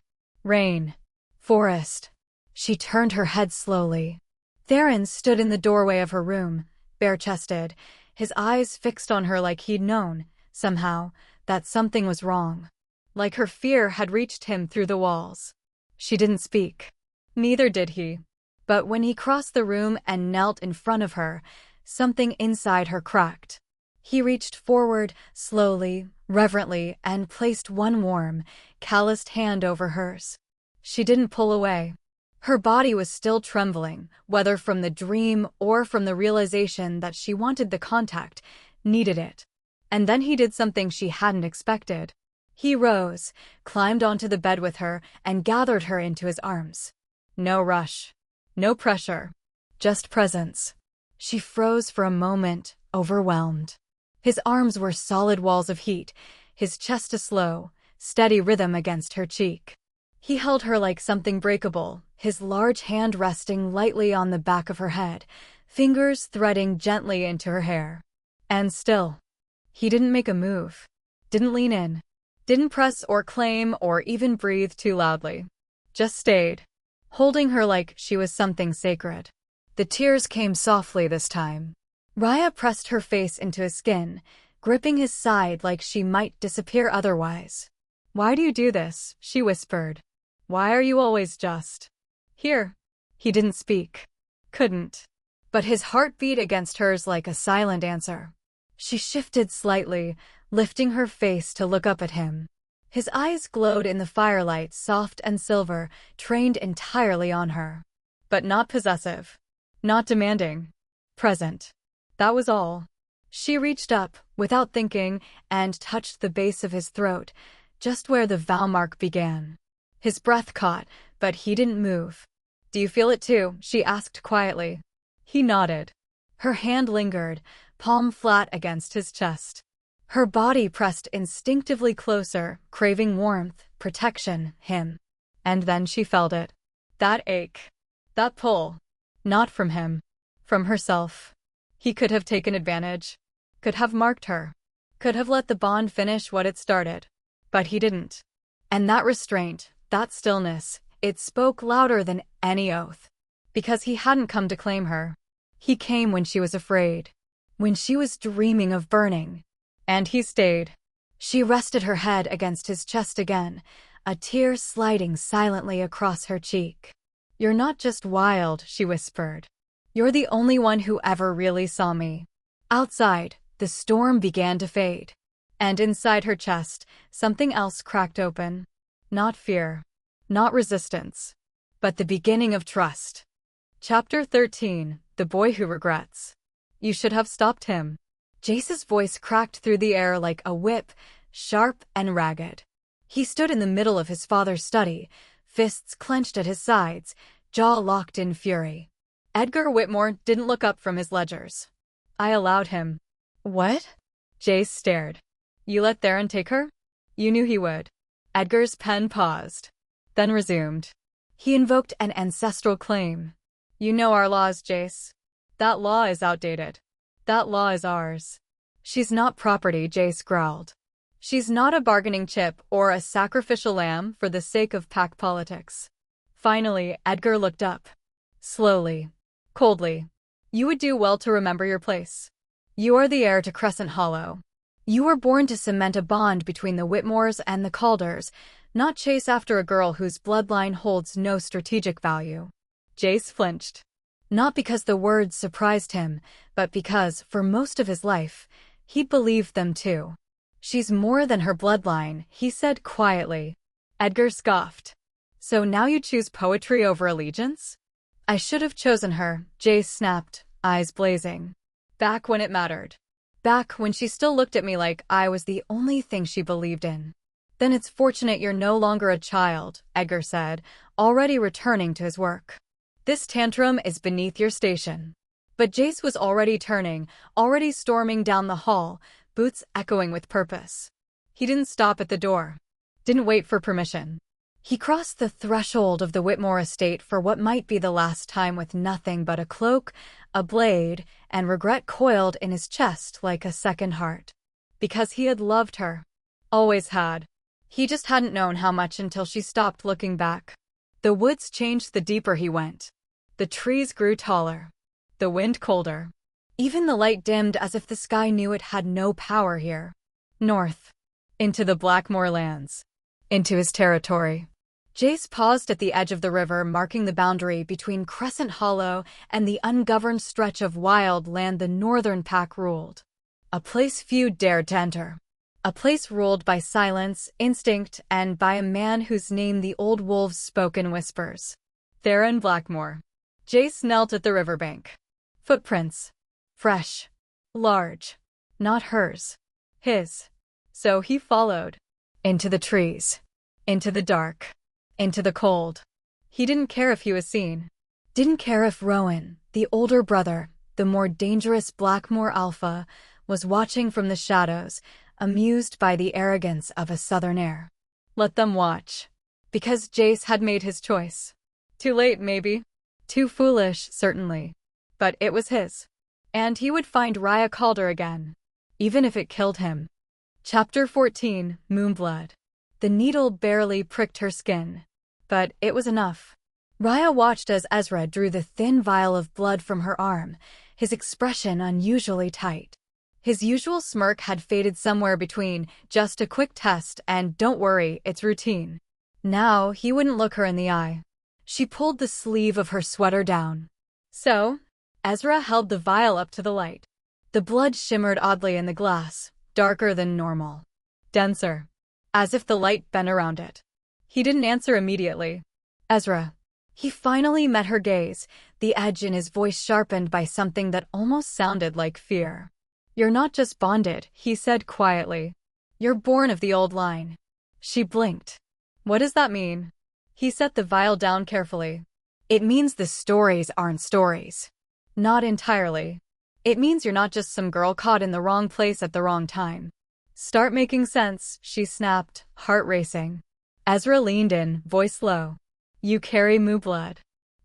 Rain. Forest. She turned her head slowly. Theron stood in the doorway of her room, bare-chested, his eyes fixed on her like he'd known, somehow, that something was wrong. Like her fear had reached him through the walls. She didn't speak. Neither did he. But when he crossed the room and knelt in front of her, something inside her cracked. He reached forward, slowly, reverently, and placed one warm, calloused hand over hers. She didn't pull away. Her body was still trembling, whether from the dream or from the realization that she wanted the contact, needed it. And then he did something she hadn't expected. He rose, climbed onto the bed with her, and gathered her into his arms. No rush. No pressure. Just presence. She froze for a moment, overwhelmed. His arms were solid walls of heat, his chest a slow, steady rhythm against her cheek. He held her like something breakable, his large hand resting lightly on the back of her head, fingers threading gently into her hair. And still, he didn't make a move. Didn't lean in. Didn't press or claim or even breathe too loudly. Just stayed, holding her like she was something sacred. The tears came softly this time. Raya pressed her face into his skin, gripping his side like she might disappear otherwise. "Why do you do this?" she whispered. "Why are you always just here?" He didn't speak. Couldn't. But his heart beat against hers like a silent answer. She shifted slightly, lifting her face to look up at him. His eyes glowed in the firelight, soft and silver, trained entirely on her. But not possessive. Not demanding. Present. That was all. She reached up, without thinking, and touched the base of his throat, just where the vow mark began. His breath caught, but he didn't move. "Do you feel it too?" she asked quietly. He nodded. Her hand lingered, palm flat against his chest. Her body pressed instinctively closer, craving warmth, protection, him. And then she felt it. That ache. That pull. Not from him. From herself. He could have taken advantage. Could have marked her. Could have let the bond finish what it started. But he didn't. And that restraint, that stillness, it spoke louder than any oath. Because he hadn't come to claim her. He came when she was afraid. When she was dreaming of burning. And he stayed. She rested her head against his chest again, a tear sliding silently across her cheek. "You're not just wild," she whispered. "You're the only one who ever really saw me." Outside, the storm began to fade. And inside her chest, something else cracked open. Not fear. Not resistance. But the beginning of trust. Chapter 13, The Boy Who Regrets. "You should have stopped him." Jace's voice cracked through the air like a whip, sharp and ragged. He stood in the middle of his father's study, fists clenched at his sides, jaw locked in fury. Edgar Whitmore didn't look up from his ledgers. "I allowed him." "What?" Jace stared. "You let Theron take her? You knew he would." Edgar's pen paused, then resumed. "He invoked an ancestral claim. You know our laws, Jace. That law is outdated. That law is ours." "She's not property," Jace growled. "She's not a bargaining chip or a sacrificial lamb for the sake of pack politics." Finally, Edgar looked up. Slowly. Coldly. "You would do well to remember your place. You are the heir to Crescent Hollow. You were born to cement a bond between the Whitmores and the Calders, Not chase after a girl whose bloodline holds no strategic value. Jace flinched. Not because the words surprised him, but because, for most of his life, he'd believed them too. She's more than her bloodline, he said quietly. Edgar scoffed. So now you choose poetry over allegiance? I should have chosen her, Jace snapped, eyes blazing. Back when it mattered. Back when she still looked at me like I was the only thing she believed in. Then it's fortunate you're no longer a child, Edgar said, already returning to his work. This tantrum is beneath your station. But Jace was already turning, already storming down the hall, boots echoing with purpose. He didn't stop at the door. Didn't wait for permission. He crossed the threshold of the Whitmore estate for what might be the last time with nothing but a cloak, a blade, and regret coiled in his chest like a second heart. Because he had loved her. Always had. He just hadn't known how much until she stopped looking back. The woods changed the deeper he went. The trees grew taller. The wind colder. Even the light dimmed as if the sky knew it had no power here. North. Into the Blackmoor lands. Into his territory. Jace paused at the edge of the river, marking the boundary between Crescent Hollow and the ungoverned stretch of wild land the Northern Pack ruled. A place few dared to enter. A place ruled by silence, instinct, and by a man whose name the old wolves spoke in whispers. Theron Blackmoor. Jace knelt at the riverbank. Footprints. Fresh. Large. Not hers. His. So he followed. Into the trees. Into the dark. Into the cold. He didn't care if he was seen. Didn't care if Rowan, the older brother, the more dangerous Blackmoor alpha, was watching from the shadows, amused by the arrogance of a southern air. Let them watch. Because Jace had made his choice. Too late, maybe. Too foolish, certainly. But it was his. And he would find Raya Calder again. Even if it killed him. Chapter 14, Moonblood. The needle barely pricked her skin. But it was enough. Raya watched as Ezra drew the thin vial of blood from her arm, his expression unusually tight. His usual smirk had faded somewhere between just a quick test and don't worry, it's routine. Now he wouldn't look her in the eye. She pulled the sleeve of her sweater down. So, Ezra held the vial up to the light. The blood shimmered oddly in the glass, darker than normal. Denser. As if the light bent around it. He didn't answer immediately. Ezra. He finally met her gaze, the edge in his voice sharpened by something that almost sounded like fear. You're not just bonded, he said quietly. You're born of the old line. She blinked. What does that mean? He set the vial down carefully. It means the stories aren't stories. Not entirely. It means you're not just some girl caught in the wrong place at the wrong time. Start making sense, she snapped, heart racing. Ezra leaned in, voice low. You carry Moo blood.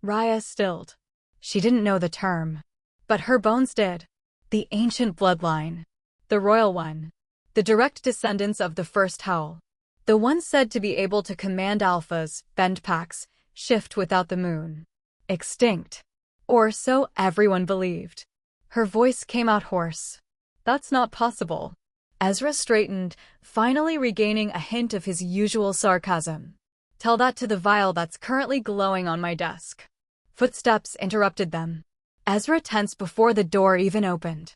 Raya stilled. She didn't know the term. But her bones did. The ancient bloodline. The royal one. The direct descendants of the first Howl. The one said to be able to command alphas, bend packs, shift without the moon. Extinct. Or so everyone believed. Her voice came out hoarse. That's not possible. Ezra straightened, finally regaining a hint of his usual sarcasm. Tell that to the vial that's currently glowing on my desk. Footsteps interrupted them. Ezra tensed before the door even opened.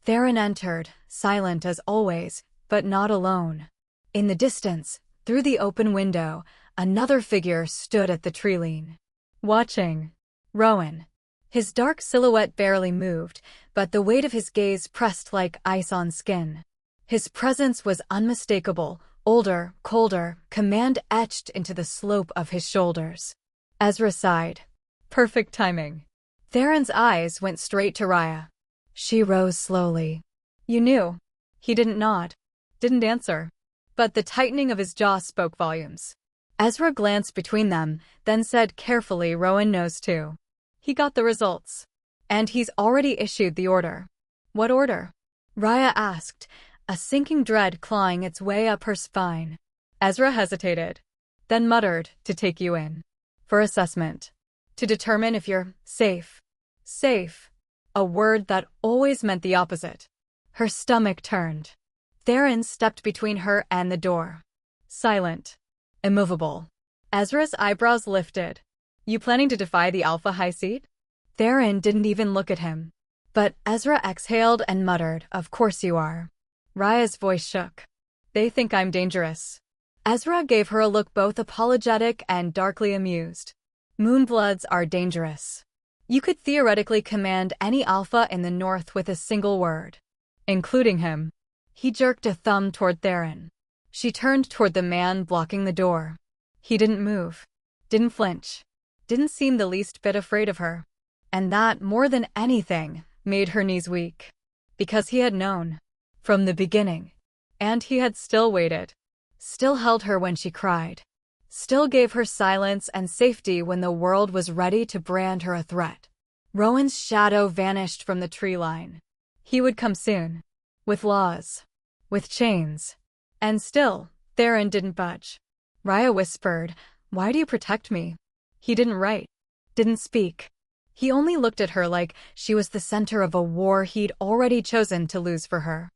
Theron entered, silent as always, but not alone. In the distance, through the open window, another figure stood at the tree-lean. Watching. Rowan. His dark silhouette barely moved, but the weight of his gaze pressed like ice on skin. His presence was unmistakable, older, colder, command etched into the slope of his shoulders. Ezra sighed. Perfect timing. Theron's eyes went straight to Raya. She rose slowly. You knew. He didn't nod. Didn't answer. But the tightening of his jaw spoke volumes. Ezra glanced between them, then said carefully, Rowan knows too. He got the results. And he's already issued the order. What order? Raya asked, a sinking dread clawing its way up her spine. Ezra hesitated. Then muttered, to take you in. For assessment. To determine if you're safe. Safe. A word that always meant the opposite. Her stomach turned. Theron stepped between her and the door. Silent. immovable. Ezra's eyebrows lifted. You planning to defy the Alpha High Seat? Theron didn't even look at him. But Ezra exhaled and muttered, "Of course you are." Raya's voice shook. "They think I'm dangerous." Ezra gave her a look both apologetic and darkly amused. "Moonbloods are dangerous. You could theoretically command any Alpha in the North with a single word. Including him." He jerked a thumb toward Theron. She turned toward the man blocking the door. He didn't move. Didn't flinch. Didn't seem the least bit afraid of her. And that, more than anything, made her knees weak. Because he had known. From the beginning. And he had still waited. Still held her when she cried. Still gave her silence and safety when the world was ready to brand her a threat. Rowan's shadow vanished from the tree line. He would come soon. With laws. With chains. And still, Theron didn't budge. Raya whispered, "Why do you protect me?" He didn't write. Didn't speak. He only looked at her like she was the center of a war he'd already chosen to lose for her.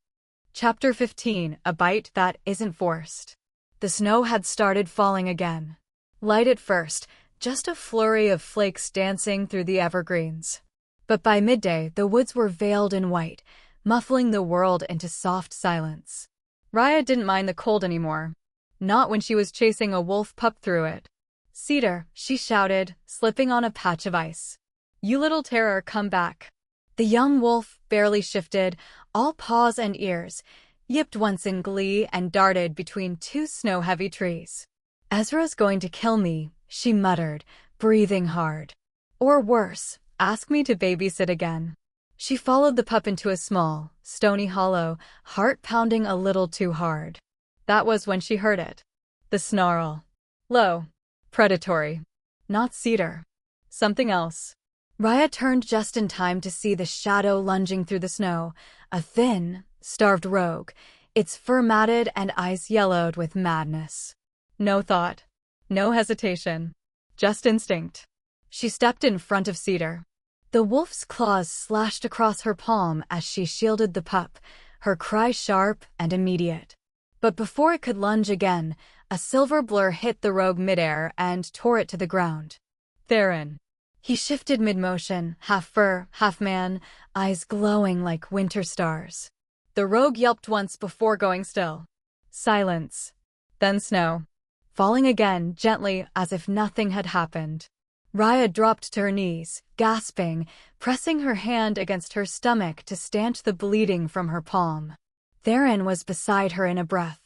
Chapter 15, A Bite That Isn't Forced. The snow had started falling again. Light at first, just a flurry of flakes dancing through the evergreens. But by midday, the woods were veiled in white, muffling the world into soft silence. Raya didn't mind the cold anymore. Not when she was chasing a wolf pup through it. "Cedar," she shouted, slipping on a patch of ice. "You little terror, come back." The young wolf barely shifted, all paws and ears, yipped once in glee and darted between two snow-heavy trees. "Ezra's going to kill me," she muttered, breathing hard. "Or worse, ask me to babysit again." She followed the pup into a small, stony hollow, heart pounding a little too hard. That was when she heard it. The snarl. Low. Predatory. Not Cedar. Something else. Raya turned just in time to see the shadow lunging through the snow, a thin, starved rogue, its fur matted and eyes yellowed with madness. No thought. No hesitation. Just instinct. She stepped in front of Cedar. The wolf's claws slashed across her palm as she shielded the pup, her cry sharp and immediate. But before it could lunge again, a silver blur hit the rogue midair and tore it to the ground. Theron. He shifted mid-motion, half fur, half man, eyes glowing like winter stars. The rogue yelped once before going still. Silence. Then snow. Falling again, gently, as if nothing had happened. Raya dropped to her knees, gasping, pressing her hand against her stomach to stanch the bleeding from her palm. Theron was beside her in a breath.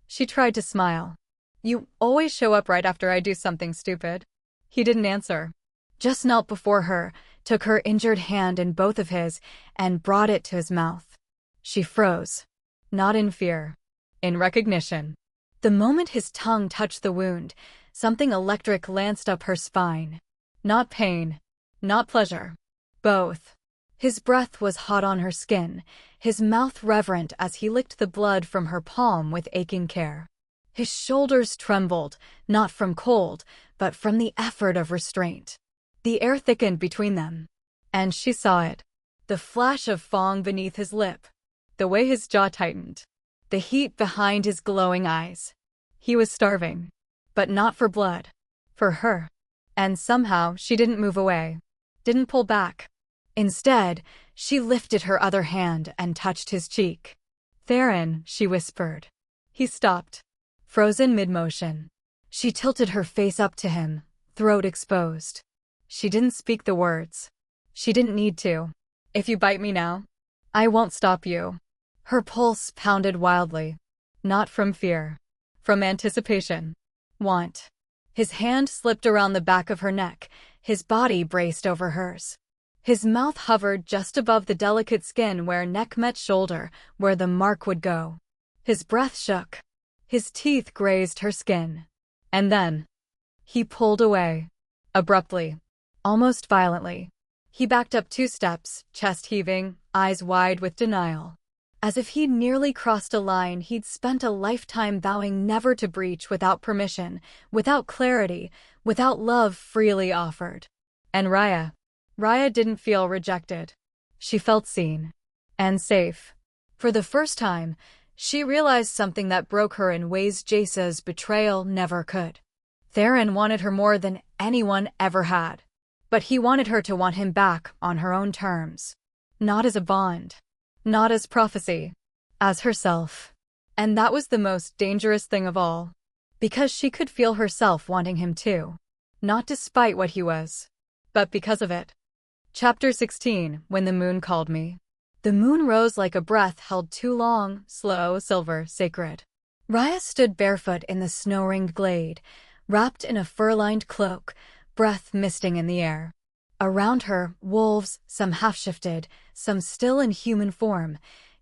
She tried to smile. "You always show up right after I do something stupid." He didn't answer. Just knelt before her, took her injured hand in both of his, and brought it to his mouth. She froze. Not in fear. In recognition. The moment his tongue touched the wound, something electric lanced up her spine. Not pain. Not pleasure. Both. His breath was hot on her skin, his mouth reverent as he licked the blood from her palm with aching care. His shoulders trembled, not from cold, but from the effort of restraint. The air thickened between them. And she saw it. The flash of fong beneath his lip. The way his jaw tightened. The heat behind his glowing eyes. He was starving. But not for blood. For her. And somehow she didn't move away. Didn't pull back. Instead, she lifted her other hand and touched his cheek. "Theron," she whispered. He stopped. Frozen mid-motion. She tilted her face up to him, throat exposed. She didn't speak the words. She didn't need to. "If you bite me now, I won't stop you." Her pulse pounded wildly. Not from fear. From anticipation. Want. His hand slipped around the back of her neck, his body braced over hers. His mouth hovered just above the delicate skin where neck met shoulder, where the mark would go. His breath shook. His teeth grazed her skin. And then he pulled away. Abruptly. Almost violently. He backed up 2 steps, chest heaving, eyes wide with denial. As if he'd nearly crossed a line he'd spent a lifetime vowing never to breach without permission, without clarity, without love freely offered. And Raya didn't feel rejected. She felt seen. And safe. For the first time, she realized something that broke her in ways Jace's betrayal never could. Theron wanted her more than anyone ever had. But he wanted her to want him back on her own terms. Not as a bond. Not as prophecy. As herself. And that was the most dangerous thing of all. Because she could feel herself wanting him too. Not despite what he was. But because of it. Chapter 16, When the Moon Called Me. The moon rose like a breath held too long, slow, silver, sacred. Raya stood barefoot in the snow-ringed glade, wrapped in a fur-lined cloak, breath misting in the air. Around her, wolves, some half-shifted, some still in human form,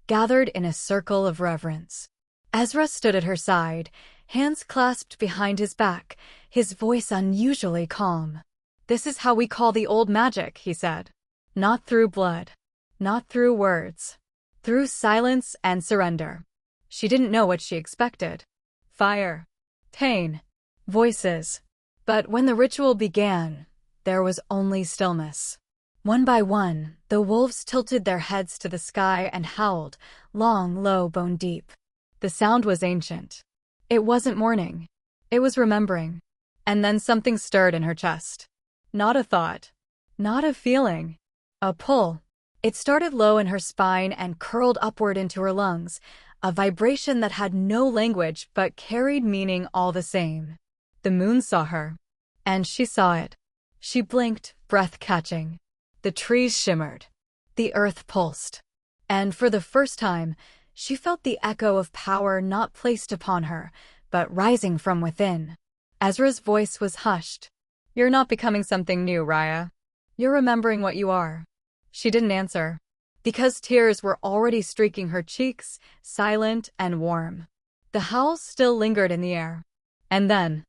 gathered in a circle of reverence. Ezra stood at her side, hands clasped behind his back, his voice unusually calm. "This is how we call the old magic," he said. "Not through blood. Not through words. Through silence and surrender." She didn't know what she expected. Fire. Pain. Voices. But when the ritual began, there was only stillness. One by one, the wolves tilted their heads to the sky and howled, long, low, bone deep. The sound was ancient. It wasn't mourning. It was remembering. And then something stirred in her chest. Not a thought. Not a feeling. A pull. It started low in her spine and curled upward into her lungs, a vibration that had no language but carried meaning all the same. The moon saw her. And she saw it. She blinked, breath catching. The trees shimmered. The earth pulsed. And for the first time, she felt the echo of power not placed upon her, but rising from within. Ezra's voice was hushed. "You're not becoming something new, Raya. You're remembering what you are." She didn't answer, because tears were already streaking her cheeks, silent and warm. The howls still lingered in the air. And then,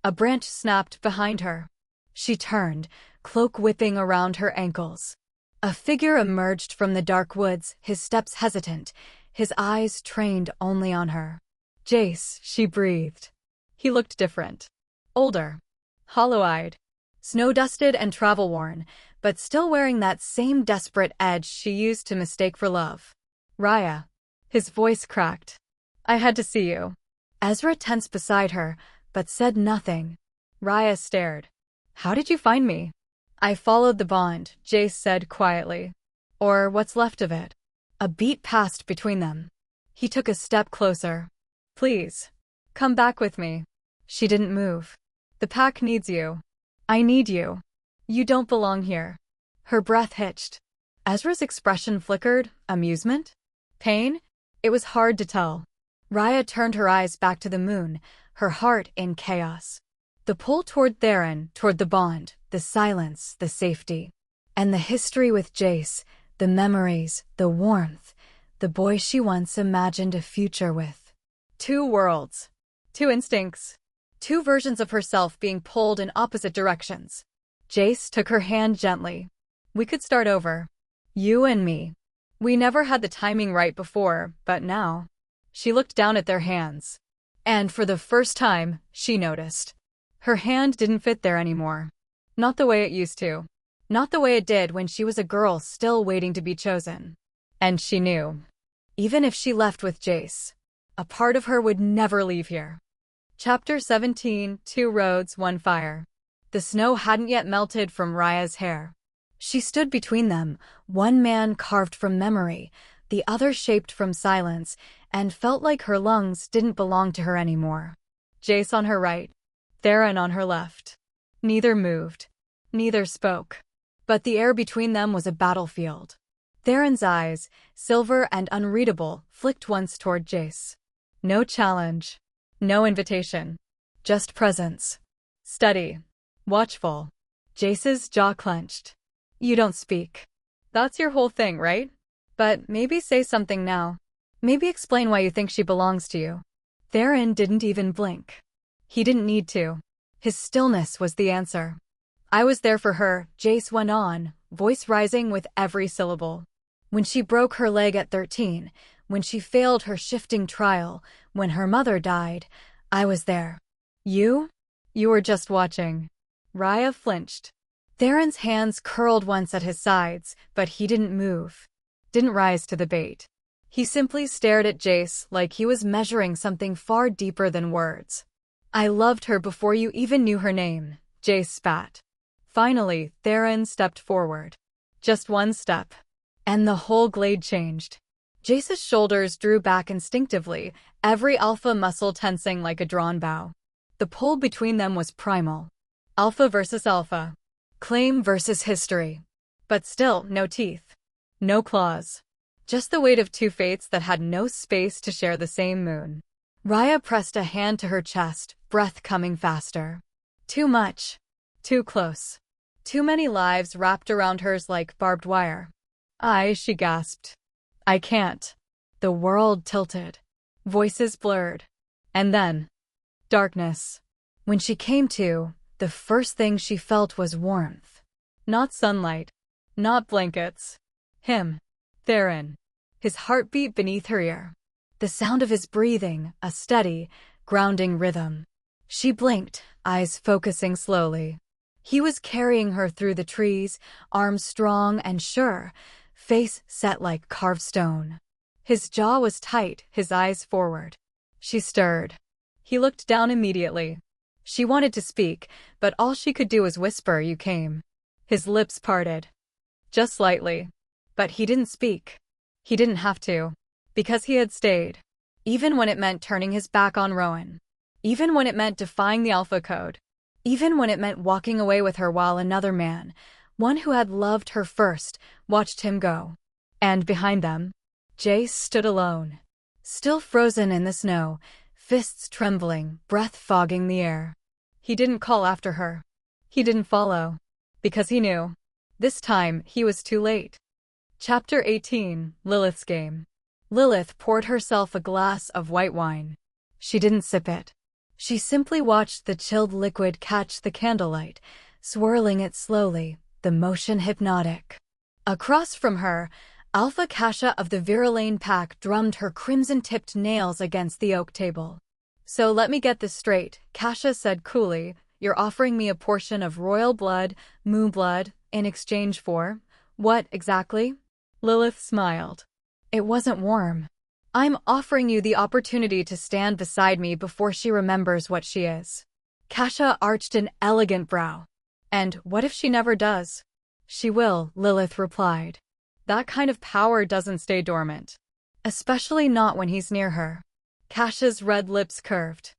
a branch snapped behind her. She turned, cloak whipping around her ankles. A figure emerged from the dark woods, his steps hesitant, his eyes trained only on her. "Jace," she breathed. He looked different. Older. Hollow-eyed. Snow-dusted and travel-worn, but still wearing that same desperate edge she used to mistake for love. "Raya." His voice cracked. "I had to see you." Ezra tensed beside her, but said nothing. Raya stared. "How did you find me?" "I followed the bond," Jace said quietly. "Or what's left of it." A beat passed between them. He took a step closer. "Please. Come back with me." She didn't move. "The pack needs you. I need you. You don't belong here." Her breath hitched. Ezra's expression flickered. Amusement? Pain? It was hard to tell. Raya turned her eyes back to the moon, her heart in chaos. The pull toward Theron, toward the bond, the silence, the safety. And the history with Jace, the memories, the warmth, the boy she once imagined a future with. Two worlds. Two instincts. Two versions of herself being pulled in opposite directions. Jace took her hand gently. "We could start over. You and me. We never had the timing right before, but now." She looked down at their hands. And for the first time, she noticed. Her hand didn't fit there anymore. Not the way it used to. Not the way it did when she was a girl still waiting to be chosen. And she knew. Even if she left with Jace, a part of her would never leave here. Chapter 17, Two Roads, One Fire. The snow hadn't yet melted from Raya's hair. She stood between them, one man carved from memory, the other shaped from silence, and felt like her lungs didn't belong to her anymore. Jace on her right, Theron on her left. Neither moved. Neither spoke. But the air between them was a battlefield. Theron's eyes, silver and unreadable, flicked once toward Jace. No challenge. No invitation. Just presence. Steady. Watchful. Jace's jaw clenched. "You don't speak. That's your whole thing, right? But maybe say something now. Maybe explain why you think she belongs to you." Theron didn't even blink. He didn't need to. His stillness was the answer. "I was there for her," Jace went on, voice rising with every syllable. "When she broke her leg at 13, when she failed her shifting trial, when her mother died, I was there. You? You were just watching." Raya flinched. Theron's hands curled once at his sides, but he didn't move. Didn't rise to the bait. He simply stared at Jace like he was measuring something far deeper than words. I loved her before you even knew her name, Jace spat. Finally, Theron stepped forward. Just one step. And the whole glade changed. Jace's shoulders drew back instinctively, every alpha muscle tensing like a drawn bow. The pull between them was primal. Alpha versus alpha. Claim versus history. But still, no teeth. No claws. Just the weight of two fates that had no space to share the same moon. Raya pressed a hand to her chest, breath coming faster. Too much. Too close. Too many lives wrapped around hers like barbed wire. She gasped. I can't. The world tilted. Voices blurred. And then, darkness. When she came to, the first thing she felt was warmth. Not sunlight. Not blankets. Him. Theron. His heartbeat beneath her ear. The sound of his breathing, a steady, grounding rhythm. She blinked, eyes focusing slowly. He was carrying her through the trees, arms strong and sure, face set like carved stone. His jaw was tight, his eyes forward. She stirred. He looked down immediately. She wanted to speak, but all she could do was whisper, "You came." His lips parted. Just slightly. But he didn't speak. He didn't have to. Because he had stayed. Even when it meant turning his back on Rowan. Even when it meant defying the Alpha Code. Even when it meant walking away with her while another man, one who had loved her first, watched him go. And behind them, Jace stood alone. Still frozen in the snow, fists trembling, breath fogging the air. He didn't call after her. He didn't follow. Because he knew. This time, he was too late. Chapter 18, Lilith's Game. Lilith poured herself a glass of white wine. She didn't sip it. She simply watched the chilled liquid catch the candlelight, swirling it slowly, the motion hypnotic. Across from her, Alpha Kasha of the Virulane pack drummed her crimson-tipped nails against the oak table. So let me get this straight, Kasha said coolly. You're offering me a portion of royal blood, moon blood, in exchange for… what exactly? Lilith smiled. It wasn't warm. I'm offering you the opportunity to stand beside me before she remembers what she is. Kasha arched an elegant brow. And what if she never does? She will, Lilith replied. That kind of power doesn't stay dormant. Especially not when he's near her. Kasha's red lips curved.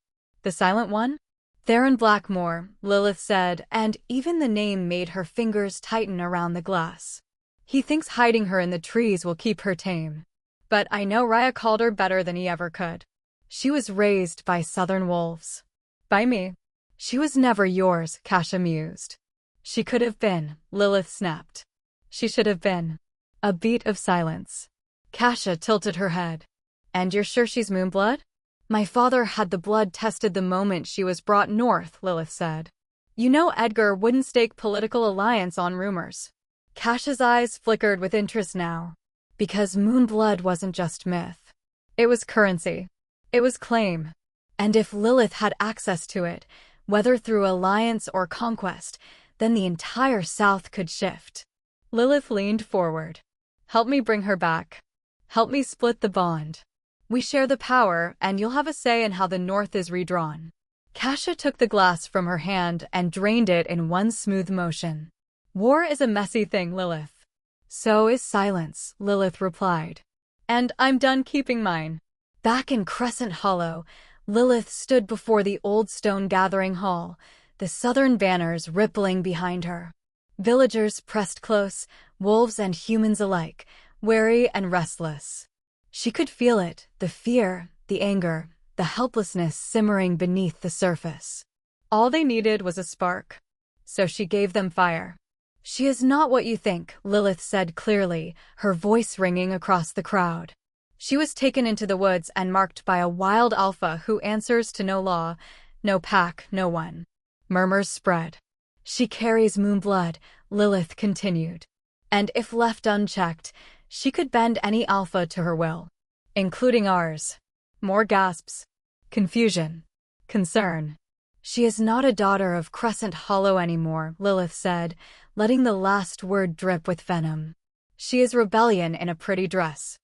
The silent one? Theron Blackmore, Lilith said, and even the name made her fingers tighten around the glass. He thinks hiding her in the trees will keep her tame. But I know Raya called her better than he ever could. She was raised by southern wolves. By me. She was never yours, Kasha mused. She could have been, Lilith snapped. She should have been. A beat of silence. Kasha tilted her head. And you're sure she's Moonblood? My father had the blood tested the moment she was brought north, Lilith said. You know Edgar wouldn't stake political alliance on rumors. Kasha's eyes flickered with interest now. Because Moonblood wasn't just myth. It was currency. It was claim. And if Lilith had access to it, whether through alliance or conquest, then the entire South could shift. Lilith leaned forward. Help me bring her back. Help me split the bond. We share the power, and you'll have a say in how the North is redrawn. Kasha took the glass from her hand and drained it in one smooth motion. War is a messy thing, Lilith. So is silence, Lilith replied. And I'm done keeping mine. Back in Crescent Hollow, Lilith stood before the old stone gathering hall, the southern banners rippling behind her. Villagers pressed close, wolves and humans alike, wary and restless. She could feel it, the fear, the anger, the helplessness simmering beneath the surface. All they needed was a spark. So she gave them fire. She is not what you think, Lilith said clearly, her voice ringing across the crowd. She was taken into the woods and marked by a wild alpha who answers to no law, no pack, no one. Murmurs spread. She carries Moonblood, Lilith continued. And if left unchecked, she could bend any alpha to her will. Including ours. More gasps. Confusion. Concern. She is not a daughter of Crescent Hollow anymore, Lilith said, letting the last word drip with venom. She is rebellion in a pretty dress.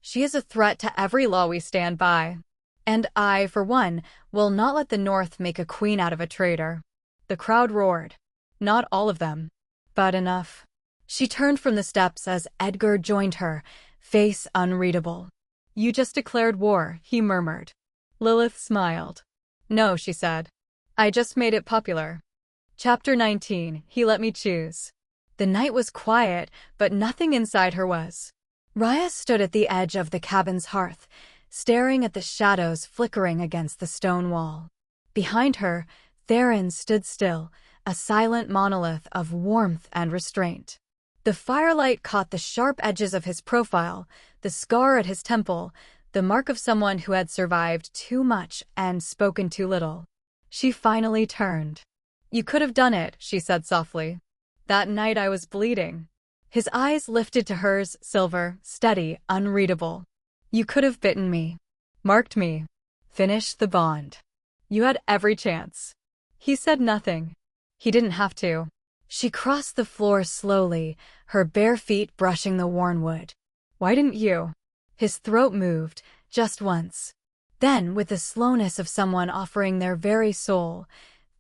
She is a threat to every law we stand by. And I, for one, will not let the North make a queen out of a traitor." The crowd roared. Not all of them, but enough. She turned from the steps as Edgar joined her, face unreadable. "You just declared war," he murmured. Lilith smiled. "No," she said. "I just made it popular." Chapter 19. He let me choose. The night was quiet, but nothing inside her was. Raya stood at the edge of the cabin's hearth, staring at the shadows flickering against the stone wall. Behind her, Theron stood still, a silent monolith of warmth and restraint. The firelight caught the sharp edges of his profile, the scar at his temple, the mark of someone who had survived too much and spoken too little. She finally turned. "You could have done it," she said softly. "That night I was bleeding." His eyes lifted to hers, silver, steady, unreadable. "You could have bitten me, marked me, finished the bond. You had every chance." He said nothing. He didn't have to. She crossed the floor slowly, her bare feet brushing the worn wood. "Why didn't you?" His throat moved, just once. Then, with the slowness of someone offering their very soul,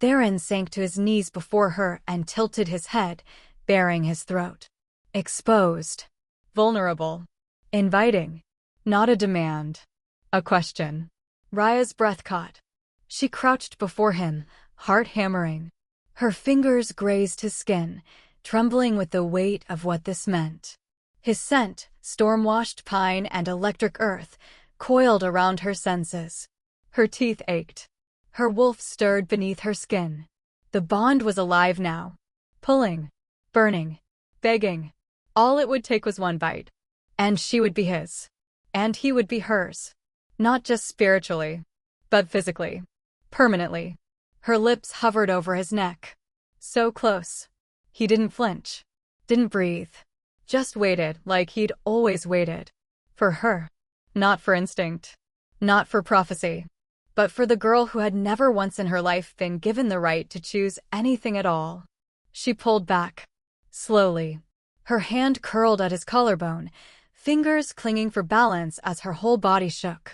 Theron sank to his knees before her and tilted his head, baring his throat. Exposed. Vulnerable. Inviting. Not a demand. A question. Raya's breath caught. She crouched before him, heart hammering. Her fingers grazed his skin, trembling with the weight of what this meant. His scent, storm-washed pine and electric earth, coiled around her senses. Her teeth ached. Her wolf stirred beneath her skin. The bond was alive now. Pulling. Burning. Begging. All it would take was one bite. And she would be his. And he would be hers. Not just spiritually, but physically. Permanently. Her lips hovered over his neck. So close. He didn't flinch. Didn't breathe. Just waited like he'd always waited. For her. Not for instinct. Not for prophecy. But for the girl who had never once in her life been given the right to choose anything at all. She pulled back. Slowly. Her hand curled at his collarbone, fingers clinging for balance as her whole body shook.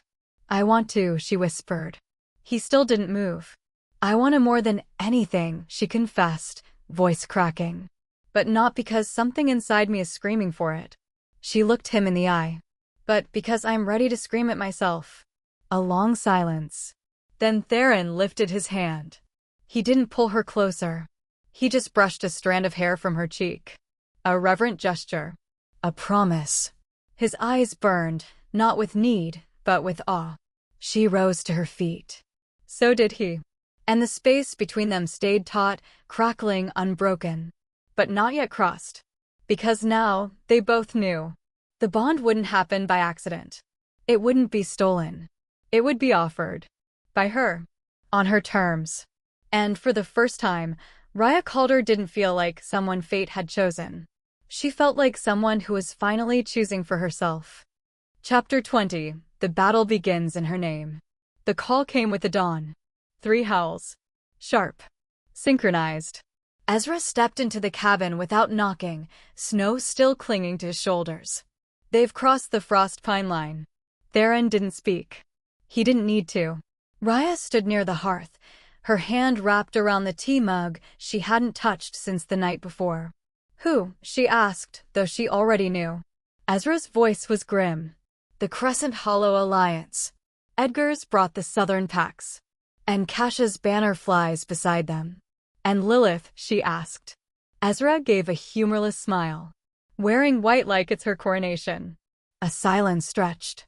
"I want to," she whispered. He still didn't move. "I want to more than anything," she confessed, voice cracking. "But not because something inside me is screaming for it." She looked him in the eye. "But because I'm ready to scream it myself." A long silence. Then Theron lifted his hand. He didn't pull her closer. He just brushed a strand of hair from her cheek. A reverent gesture. A promise. His eyes burned, not with need, but with awe. She rose to her feet. So did he. And the space between them stayed taut, crackling, unbroken. But not yet crossed. Because now, they both knew. The bond wouldn't happen by accident. It wouldn't be stolen. It would be offered. By her. On her terms. And for the first time, Raya Calder didn't feel like someone fate had chosen. She felt like someone who was finally choosing for herself. Chapter 20. The battle begins in her name. The call came with the dawn. 3 howls. Sharp. Synchronized. Ezra stepped into the cabin without knocking, snow still clinging to his shoulders. They've crossed the frost pine line. Theron didn't speak. He didn't need to. Raya stood near the hearth, her hand wrapped around the tea mug she hadn't touched since the night before. "Who?" she asked, though she already knew. Ezra's voice was grim. "The Crescent Hollow Alliance." Edgar's brought the southern packs. "And Kasha's banner flies beside them." "And Lilith?" she asked. Ezra gave a humorless smile. "Wearing white like it's her coronation." A silence stretched.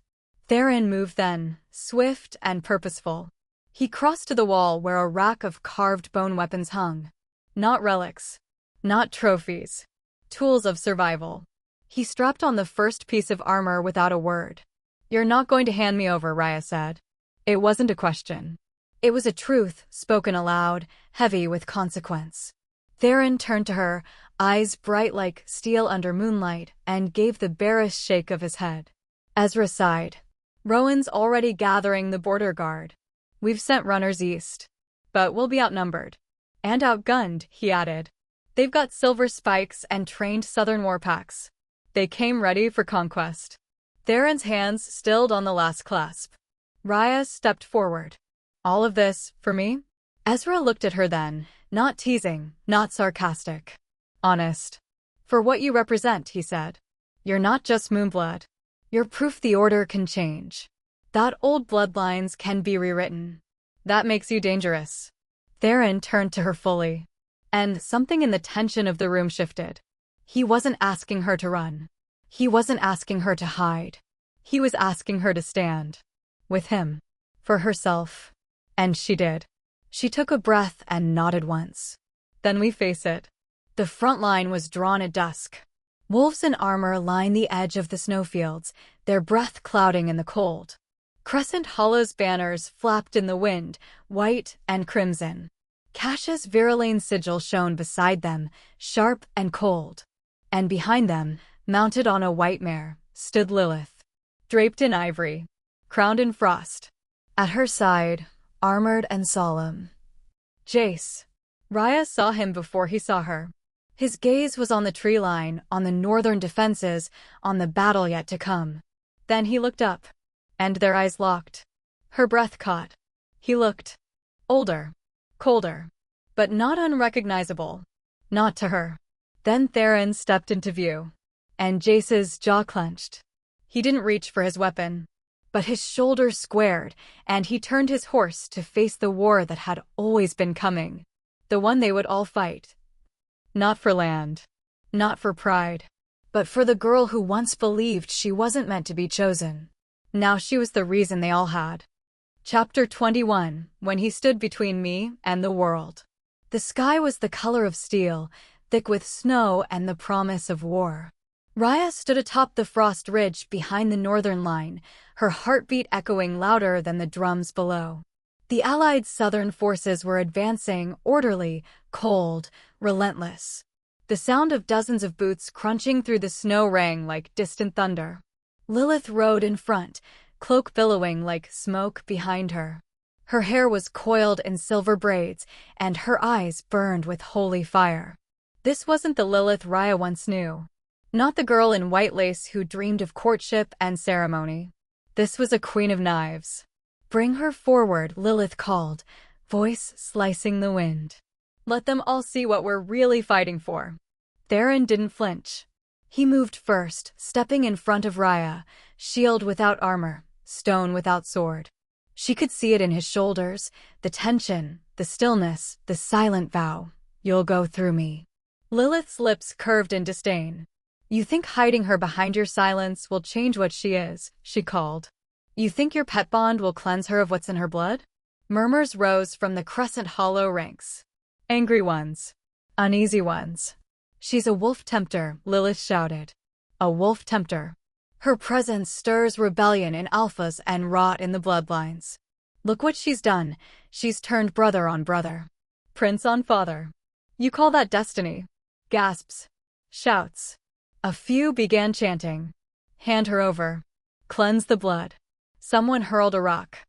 Theron moved then, swift and purposeful. He crossed to the wall where a rack of carved bone weapons hung. Not relics. Not trophies. Tools of survival. He strapped on the first piece of armor without a word. "You're not going to hand me over," Raya said. It wasn't a question. It was a truth, spoken aloud, heavy with consequence. Theron turned to her, eyes bright like steel under moonlight, and gave the barest shake of his head. Ezra sighed. "Rowan's already gathering the border guard. We've sent runners east. But we'll be outnumbered. And outgunned," he added. "They've got silver spikes and trained southern warpacks. They came ready for conquest." Theron's hands stilled on the last clasp. Raya stepped forward. All of this, for me? Ezra looked at her then, not teasing, not sarcastic. Honest. For what you represent, he said. You're not just Moonblood. You're proof the order can change. That old bloodlines can be rewritten. That makes you dangerous. Theron turned to her fully. And something in the tension of the room shifted. He wasn't asking her to run. He wasn't asking her to hide. He was asking her to stand. With him. For herself. And she did. She took a breath and nodded once. Then we face it. The front line was drawn at dusk. Wolves in armor lined the edge of the snowfields, their breath clouding in the cold. Crescent Hollow's banners flapped in the wind, white and crimson. Cash's Virulane sigil shone beside them, sharp and cold. And behind them, mounted on a white mare, stood Lilith. Draped in ivory. Crowned in frost. At her side, armored and solemn. Jace. Raya saw him before he saw her. His gaze was on the tree line, on the northern defenses, on the battle yet to come. Then he looked up. And their eyes locked. Her breath caught. He looked. Older. Colder. But not unrecognizable. Not to her. Then Theron stepped into view. And Jace's jaw clenched. He didn't reach for his weapon. But his shoulders squared, and he turned his horse to face the war that had always been coming. The one they would all fight. Not for land. Not for pride. But for the girl who once believed she wasn't meant to be chosen. Now she was the reason they all had. Chapter 21, When he stood between me and the world. The sky was the color of steel, thick with snow and the promise of war. Raya stood atop the frost ridge behind the northern line, her heartbeat echoing louder than the drums below. The Allied southern forces were advancing, orderly, cold, relentless. The sound of dozens of boots crunching through the snow rang like distant thunder. Lilith rode in front, cloak billowing like smoke behind her. Her hair was coiled in silver braids, and her eyes burned with holy fire. This wasn't the Lilith Raya once knew. Not the girl in white lace who dreamed of courtship and ceremony. This was a queen of knives. Bring her forward, Lilith called, voice slicing the wind. Let them all see what we're really fighting for. Theron didn't flinch. He moved first, stepping in front of Raya, shield without armor, stone without sword. She could see it in his shoulders, the tension, the stillness, the silent vow. You'll go through me. Lilith's lips curved in disdain. You think hiding her behind your silence will change what she is, she called. You think your pet bond will cleanse her of what's in her blood? Murmurs rose from the Crescent Hollow ranks. Angry ones. Uneasy ones. She's a wolf tempter, Lilith shouted. A wolf tempter. Her presence stirs rebellion in alphas and rot in the bloodlines. Look what she's done. She's turned brother on brother. Prince on father. You call that destiny? Gasps. Shouts. A few began chanting. Hand her over. Cleanse the blood. Someone hurled a rock.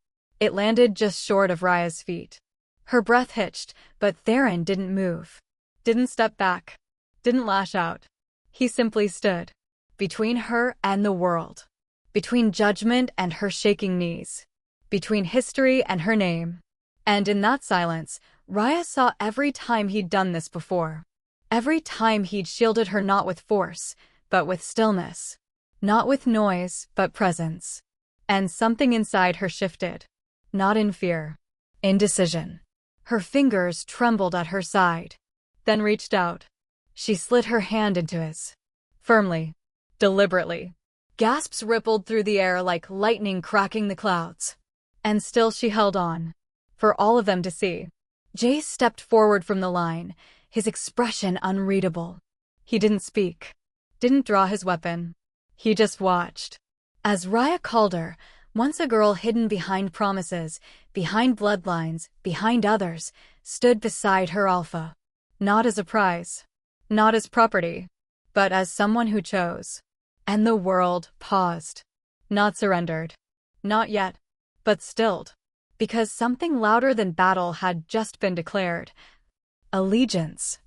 It landed just short of Raya's feet. Her breath hitched, but Theron didn't move. Didn't step back. Didn't lash out. He simply stood. Between her and the world. Between judgment and her shaking knees. Between history and her name. And in that silence, Raya saw every time he'd done this before. Every time he'd shielded her not with force, but with stillness. Not with noise, but presence. And something inside her shifted. Not in fear. Indecision. Her fingers trembled at her side. Then reached out. She slid her hand into his. Firmly. Deliberately. Gasps rippled through the air like lightning cracking the clouds. And still she held on. For all of them to see. Jace stepped forward from the line, his expression unreadable. He didn't speak. Didn't draw his weapon. He just watched. As Raya called her, once a girl hidden behind promises, behind bloodlines, behind others, stood beside her alpha. Not as a prize. Not as property. But as someone who chose. And the world paused. Not surrendered. Not yet. But stilled. Because something louder than battle had just been declared. Allegiance.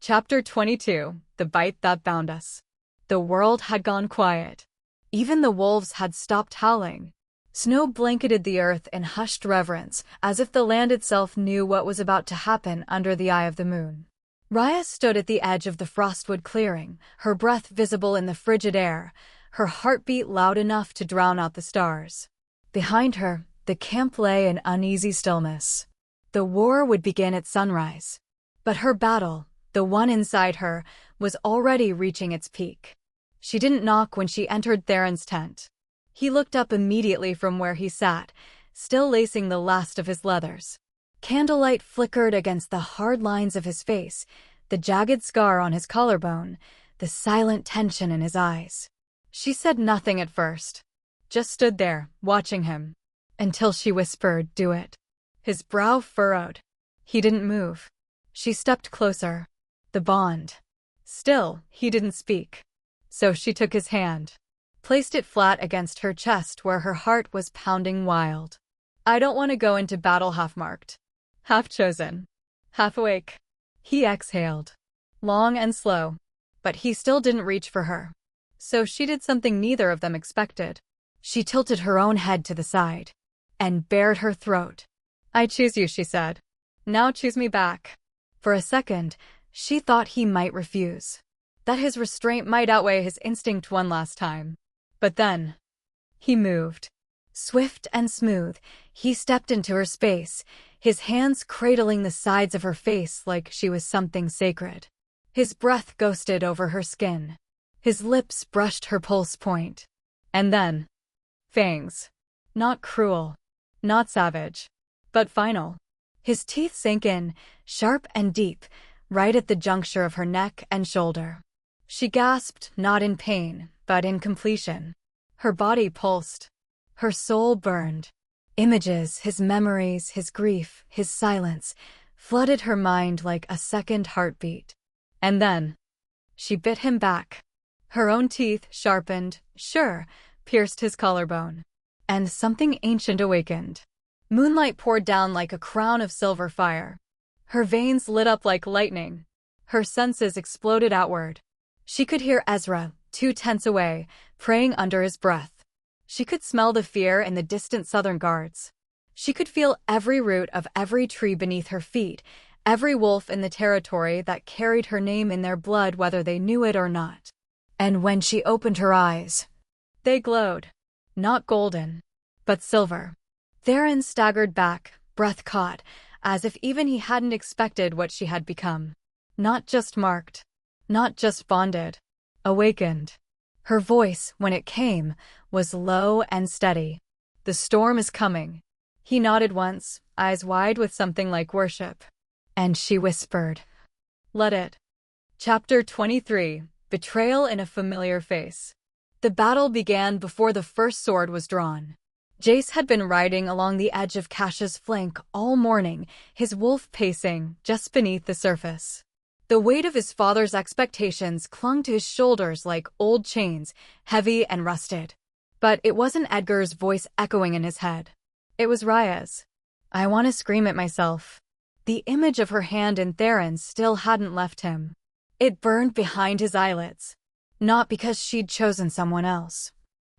Chapter 22, The Bite That Bound Us. The world had gone quiet. Even the wolves had stopped howling. Snow blanketed the earth in hushed reverence, as if the land itself knew what was about to happen under the eye of the moon. Raya stood at the edge of the frostwood clearing, her breath visible in the frigid air, her heartbeat loud enough to drown out the stars. Behind her, the camp lay in uneasy stillness. The war would begin at sunrise. But her battle, the one inside her, was already reaching its peak. She didn't knock when she entered Theron's tent. He looked up immediately from where he sat, still lacing the last of his leathers. Candlelight flickered against the hard lines of his face, the jagged scar on his collarbone, the silent tension in his eyes. She said nothing at first, just stood there, watching him, until she whispered, "Do it." His brow furrowed. He didn't move. She stepped closer. The bond. Still, he didn't speak. So she took his hand, placed it flat against her chest where her heart was pounding wild. "I don't want to go into battle half-marked. Half-chosen. Half-awake." He exhaled. Long and slow. But he still didn't reach for her. So she did something neither of them expected. She tilted her own head to the side and bared her throat. "I choose you," she said. "Now choose me back." For a second, she thought he might refuse, that his restraint might outweigh his instinct one last time. But then, he moved. Swift and smooth, he stepped into her space, his hands cradling the sides of her face like she was something sacred. His breath ghosted over her skin. His lips brushed her pulse point. And then, fangs. Not cruel, not savage, but final. His teeth sank in, sharp and deep, right at the juncture of her neck and shoulder. She gasped, not in pain, but in completion. Her body pulsed. Her soul burned. Images, his memories, his grief, his silence, flooded her mind like a second heartbeat. And then, she bit him back. Her own teeth, sharpened, sure, pierced his collarbone. And something ancient awakened. Moonlight poured down like a crown of silver fire. Her veins lit up like lightning. Her senses exploded outward. She could hear Ezra, 2 tents away, praying under his breath. She could smell the fear in the distant southern guards. She could feel every root of every tree beneath her feet, every wolf in the territory that carried her name in their blood whether they knew it or not. And when she opened her eyes, they glowed. Not golden, but silver. Theron staggered back, breath caught, as if even he hadn't expected what she had become. Not just marked. Not just bonded. Awakened. Her voice, when it came, was low and steady. "The storm is coming." He nodded once, eyes wide with something like worship. And she whispered, "Let it." Chapter 23. Betrayal in a Familiar Face. The battle began before the first sword was drawn. Jace had been riding along the edge of Kash's flank all morning, his wolf pacing just beneath the surface. The weight of his father's expectations clung to his shoulders like old chains, heavy and rusted. But it wasn't Edgar's voice echoing in his head. It was Raya's. "I want to scream at myself." The image of her hand in Theron's still hadn't left him. It burned behind his eyelids. Not because she'd chosen someone else,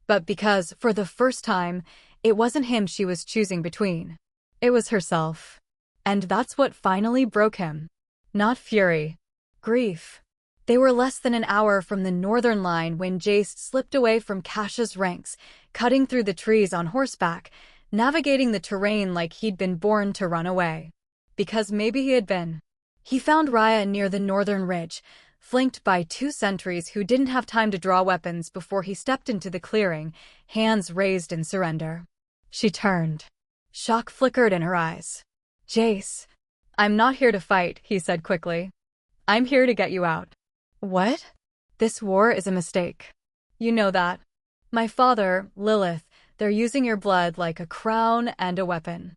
but because, for the first time, it wasn't him she was choosing between. It was herself. And that's what finally broke him. Not fury. Grief. They were less than an hour from the northern line when Jace slipped away from Kash's ranks, cutting through the trees on horseback, navigating the terrain like he'd been born to run away. Because maybe he had been. He found Raya near the northern ridge, flanked by 2 sentries who didn't have time to draw weapons before he stepped into the clearing, hands raised in surrender. She turned. Shock flickered in her eyes. "Jace." "I'm not here to fight," he said quickly. "I'm here to get you out." "What?" "This war is a mistake. You know that. My father, Lilith, they're using your blood like a crown and a weapon.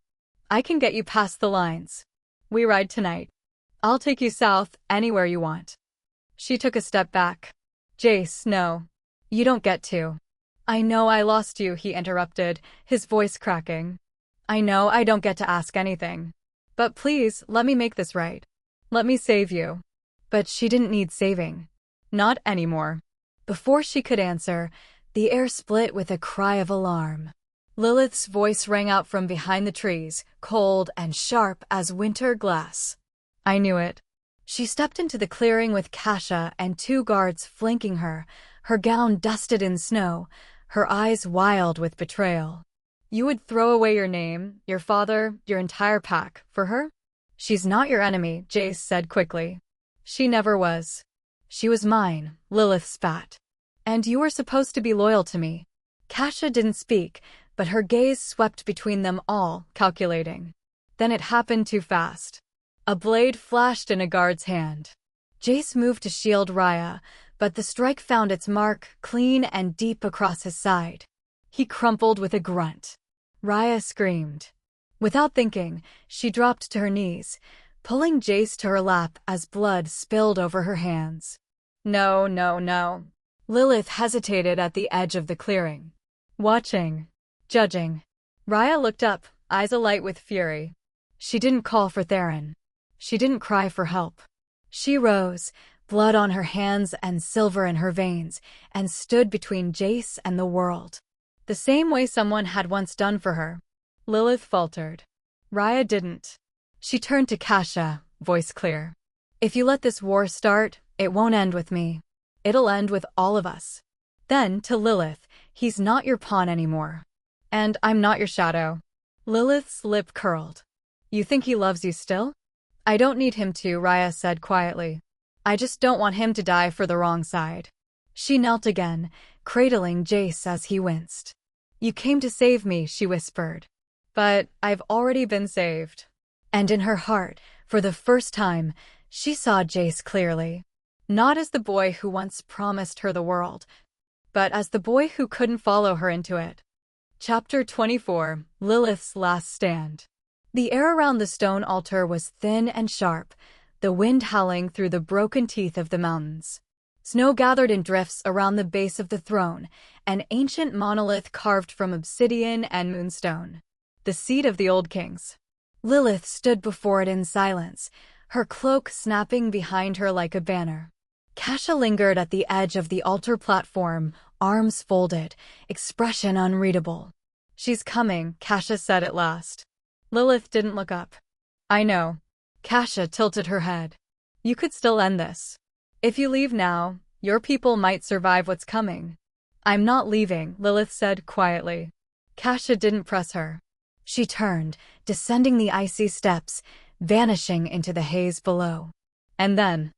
I can get you past the lines. We ride tonight. I'll take you south, anywhere you want." She took a step back. "Jace, no. You don't get to." "I know I lost you," he interrupted, his voice cracking. "I know I don't get to ask anything. But please, let me make this right. Let me save you." But she didn't need saving. Not anymore. Before she could answer, The air split with a cry of alarm. Lilith's voice rang out from behind the trees, cold and sharp as winter glass. I knew it. She stepped into the clearing with Kasha and 2 guards flanking her, her gown dusted in snow, her eyes wild with betrayal. You would throw away your name, your father, your entire pack, for her? She's not your enemy, Jace said quickly. She never was. She was mine, Lilith spat. And you were supposed to be loyal to me. Kasha didn't speak, but her gaze swept between them all, calculating. Then it happened too fast. A blade flashed in a guard's hand. Jace moved to shield Raya, but the strike found its mark, clean and deep across his side. He crumpled with a grunt. Raya screamed. Without thinking, she dropped to her knees, pulling Jace to her lap as blood spilled over her hands. No, no, no. Lilith hesitated at the edge of the clearing. Watching. Judging. Raya looked up, eyes alight with fury. She didn't call for Theron. She didn't cry for help. She rose, blood on her hands and silver in her veins, and stood between Jace and the world. The same way someone had once done for her. Lilith faltered. Raya didn't. She turned to Kasha, voice clear. If you let this war start, it won't end with me. It'll end with all of us. Then, to Lilith, he's not your pawn anymore. And I'm not your shadow. Lilith's lip curled. You think he loves you still? I don't need him to, Raya said quietly. I just don't want him to die for the wrong side. She knelt again, cradling Jace as he winced. You came to save me, she whispered. But I've already been saved. And in her heart, for the first time, she saw Jace clearly. Not as the boy who once promised her the world, but as the boy who couldn't follow her into it. Chapter 24, Lilith's Last Stand. The air around the stone altar was thin and sharp, the wind howling through the broken teeth of the mountains. Snow gathered in drifts around the base of the throne, an ancient monolith carved from obsidian and moonstone. The seat of the old kings. Lilith stood before it in silence, her cloak snapping behind her like a banner. Kasha lingered at the edge of the altar platform, arms folded, expression unreadable. She's coming, Kasha said at last. Lilith didn't look up. I know. Kasha tilted her head. You could still end this. If you leave now, your people might survive what's coming. I'm not leaving, Lilith said quietly. Kasha didn't press her. She turned, descending the icy steps, vanishing into the haze below. And then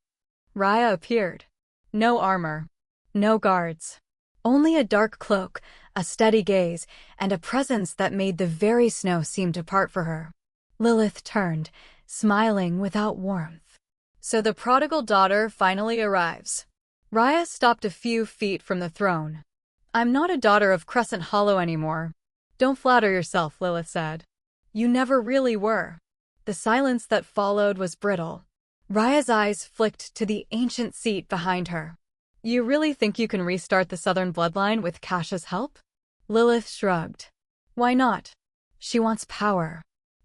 Raya appeared. No armor. No guards. Only a dark cloak, a steady gaze, and a presence that made the very snow seem to part for her. Lilith turned, smiling without warmth. So the prodigal daughter finally arrives. Raya stopped a few feet from the throne. I'm not a daughter of Crescent Hollow anymore. Don't flatter yourself, Lilith said. You never really were. The silence that followed was brittle. Raya's eyes flicked to the ancient seat behind her. You really think you can restart the Southern bloodline with Kasha's help? Lilith shrugged. Why not? She wants power.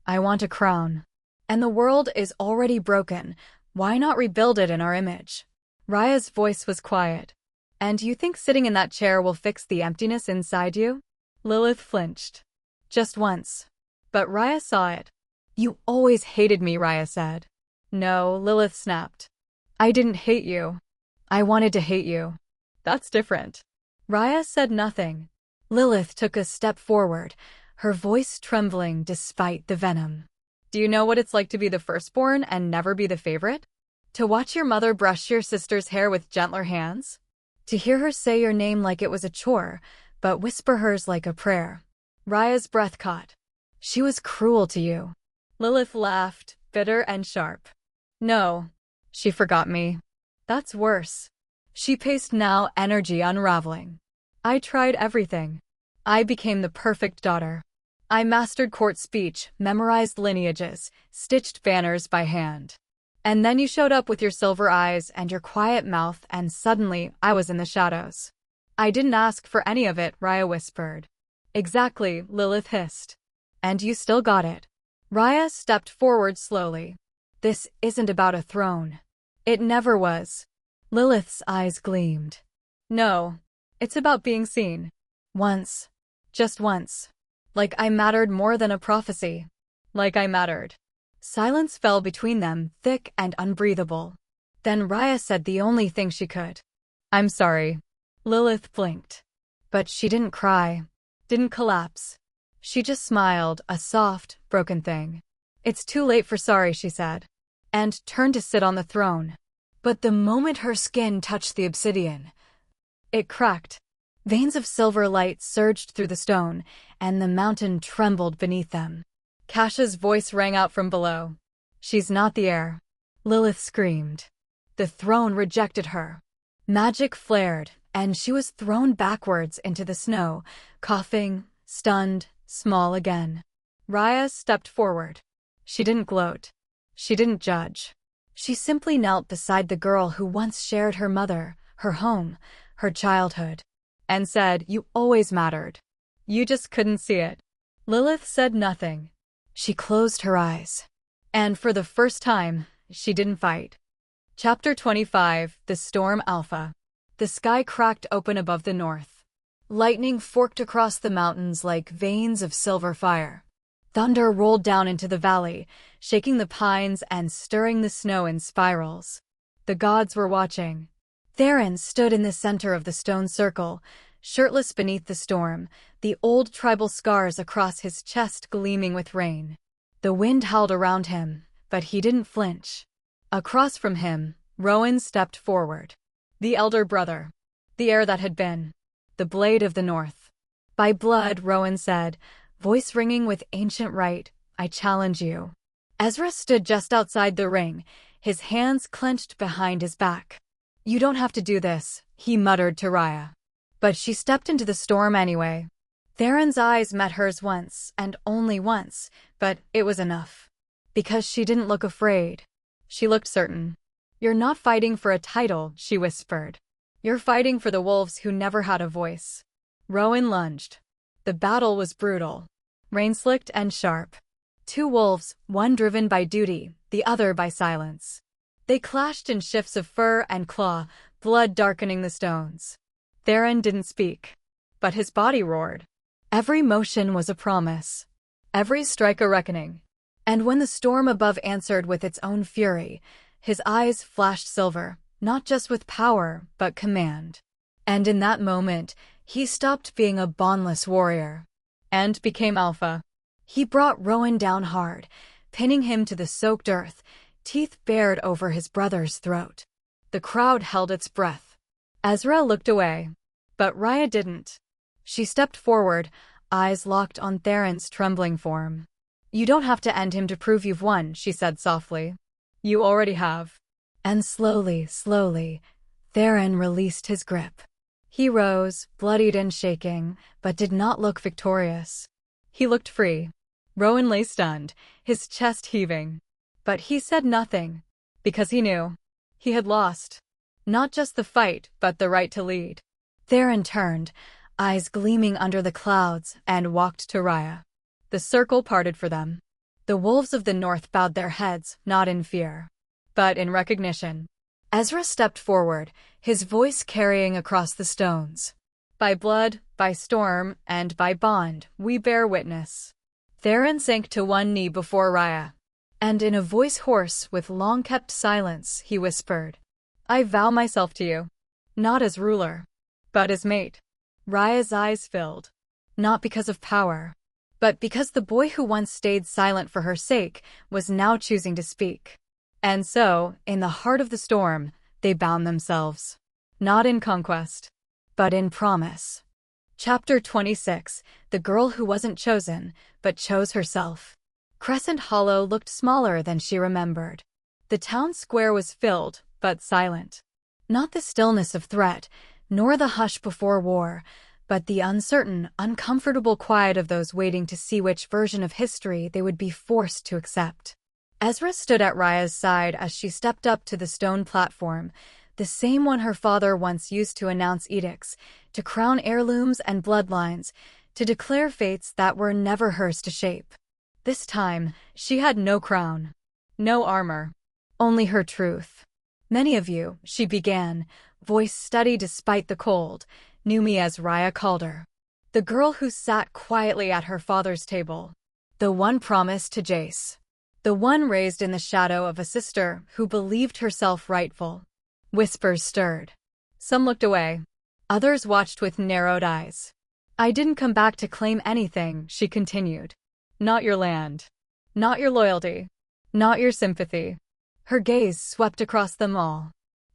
I want a crown. And the world is already broken. Why not rebuild it in our image? Raya's voice was quiet. And you think sitting in that chair will fix the emptiness inside you? Lilith flinched. Just once. But Raya saw it. You always hated me, Raya said. No, Lilith snapped. I didn't hate you. I wanted to hate you. That's different. Raya said nothing. Lilith took a step forward, her voice trembling despite the venom. Do you know what it's like to be the firstborn and never be the favorite? To watch your mother brush your sister's hair with gentler hands? To hear her say your name like it was a chore, but whisper hers like a prayer? Raya's breath caught. She was cruel to you. Lilith laughed, bitter and sharp. No. She forgot me. That's worse. She paced now, energy unraveling. I tried everything. I became the perfect daughter. I mastered court speech, memorized lineages, stitched banners by hand. And then you showed up with your silver eyes and your quiet mouth, and suddenly I was in the shadows. I didn't ask for any of it, Raya whispered. Exactly, Lilith hissed. And you still got it. Raya stepped forward slowly. This isn't about a throne. It never was. Lilith's eyes gleamed. No. It's about being seen. Once. Just once. Like I mattered more than a prophecy. Like I mattered. Silence fell between them, thick and unbreathable. Then Raya said the only thing she could. I'm sorry. Lilith blinked. But she didn't cry. Didn't collapse. She just smiled, a soft, broken thing. It's too late for sorry, she said. And turned to sit on the throne. But the moment her skin touched the obsidian, it cracked. Veins of silver light surged through the stone, and the mountain trembled beneath them. Kasha's voice rang out from below. She's not the heir. Lilith screamed. The throne rejected her. Magic flared, and she was thrown backwards into the snow, coughing, stunned, small again. Raya stepped forward. She didn't gloat. She didn't judge. She simply knelt beside the girl who once shared her mother, her home, her childhood, and said, "You always mattered. You just couldn't see it." Lilith said nothing. She closed her eyes. And for the first time, she didn't fight. Chapter 25, The Storm Alpha. The sky cracked open above the north. Lightning forked across the mountains like veins of silver fire. Thunder rolled down into the valley, shaking the pines and stirring the snow in spirals. The gods were watching. Theron stood in the center of the stone circle, shirtless beneath the storm, the old tribal scars across his chest gleaming with rain. The wind howled around him, but he didn't flinch. Across from him, Rowan stepped forward. The elder brother. The heir that had been. The Blade of the North. By blood, Rowan said, voice ringing with ancient right, I challenge you. Ezra stood just outside the ring, his hands clenched behind his back. You don't have to do this, he muttered to Raya. But she stepped into the storm anyway. Theron's eyes met hers once, and only once, but it was enough. Because she didn't look afraid. She looked certain. You're not fighting for a title, she whispered. You're fighting for the wolves who never had a voice. Rowan lunged. The battle was brutal. Rain-slicked and sharp. Two wolves, one driven by duty, the other by silence. They clashed in shifts of fur and claw, blood darkening the stones. Theron didn't speak. But his body roared. Every motion was a promise. Every strike a reckoning. And when the storm above answered with its own fury, his eyes flashed silver, not just with power, but command. And in that moment, he stopped being a bondless warrior. And became alpha. He brought Rowan down hard, pinning him to the soaked earth, teeth bared over his brother's throat. The crowd held its breath. Ezra looked away. But Raya didn't. She stepped forward, eyes locked on Theron's trembling form. You don't have to end him to prove you've won, she said softly. You already have. And slowly, Theron released his grip. He rose, bloodied and shaking, but did not look victorious. He looked free. Rowan lay stunned, his chest heaving. But he said nothing, because he knew. He had lost. Not just the fight, but the right to lead. Theron turned, eyes gleaming under the clouds, and walked to Raya. The circle parted for them. The wolves of the north bowed their heads, not in fear, but in recognition. Ezra stepped forward, his voice carrying across the stones. By blood, by storm, and by bond, we bear witness. Theron sank to one knee before Raya. And in a voice hoarse with long-kept silence, he whispered, I vow myself to you. Not as ruler, but as mate. Raya's eyes filled. Not because of power, but because the boy who once stayed silent for her sake was now choosing to speak. And so, in the heart of the storm, they bound themselves. Not in conquest, but in promise. Chapter 26, The Girl Who Wasn't Chosen, but Chose Herself. Crescent Hollow looked smaller than she remembered. The town square was filled, but silent. Not the stillness of threat, nor the hush before war, but the uncertain, uncomfortable quiet of those waiting to see which version of history they would be forced to accept. Ezra stood at Raya's side as she stepped up to the stone platform, the same one her father once used to announce edicts, to crown heirlooms and bloodlines, to declare fates that were never hers to shape. This time, she had no crown, no armor, only her truth. Many of you, she began, voice steady despite the cold, knew me as Raya called her. The girl who sat quietly at her father's table. The one promised to Jace. The one raised in the shadow of a sister who believed herself rightful. Whispers stirred. Some looked away. Others watched with narrowed eyes. I didn't come back to claim anything, she continued. Not your land. Not your loyalty. Not your sympathy. Her gaze swept across them all.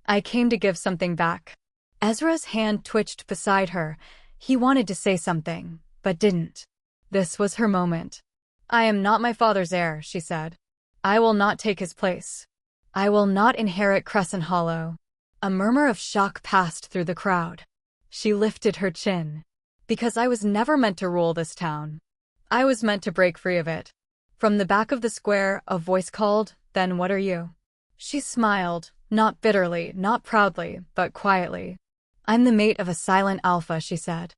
I came to give something back. Ezra's hand twitched beside her. He wanted to say something, but didn't. This was her moment. I am not my father's heir, she said. I will not take his place. I will not inherit Crescent Hollow. A murmur of shock passed through the crowd. She lifted her chin. Because I was never meant to rule this town. I was meant to break free of it. From the back of the square, a voice called, "Then what are you?" She smiled, not bitterly, not proudly, but quietly. I'm the mate of a silent alpha, she said.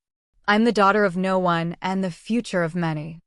I'm the daughter of no one and the future of many.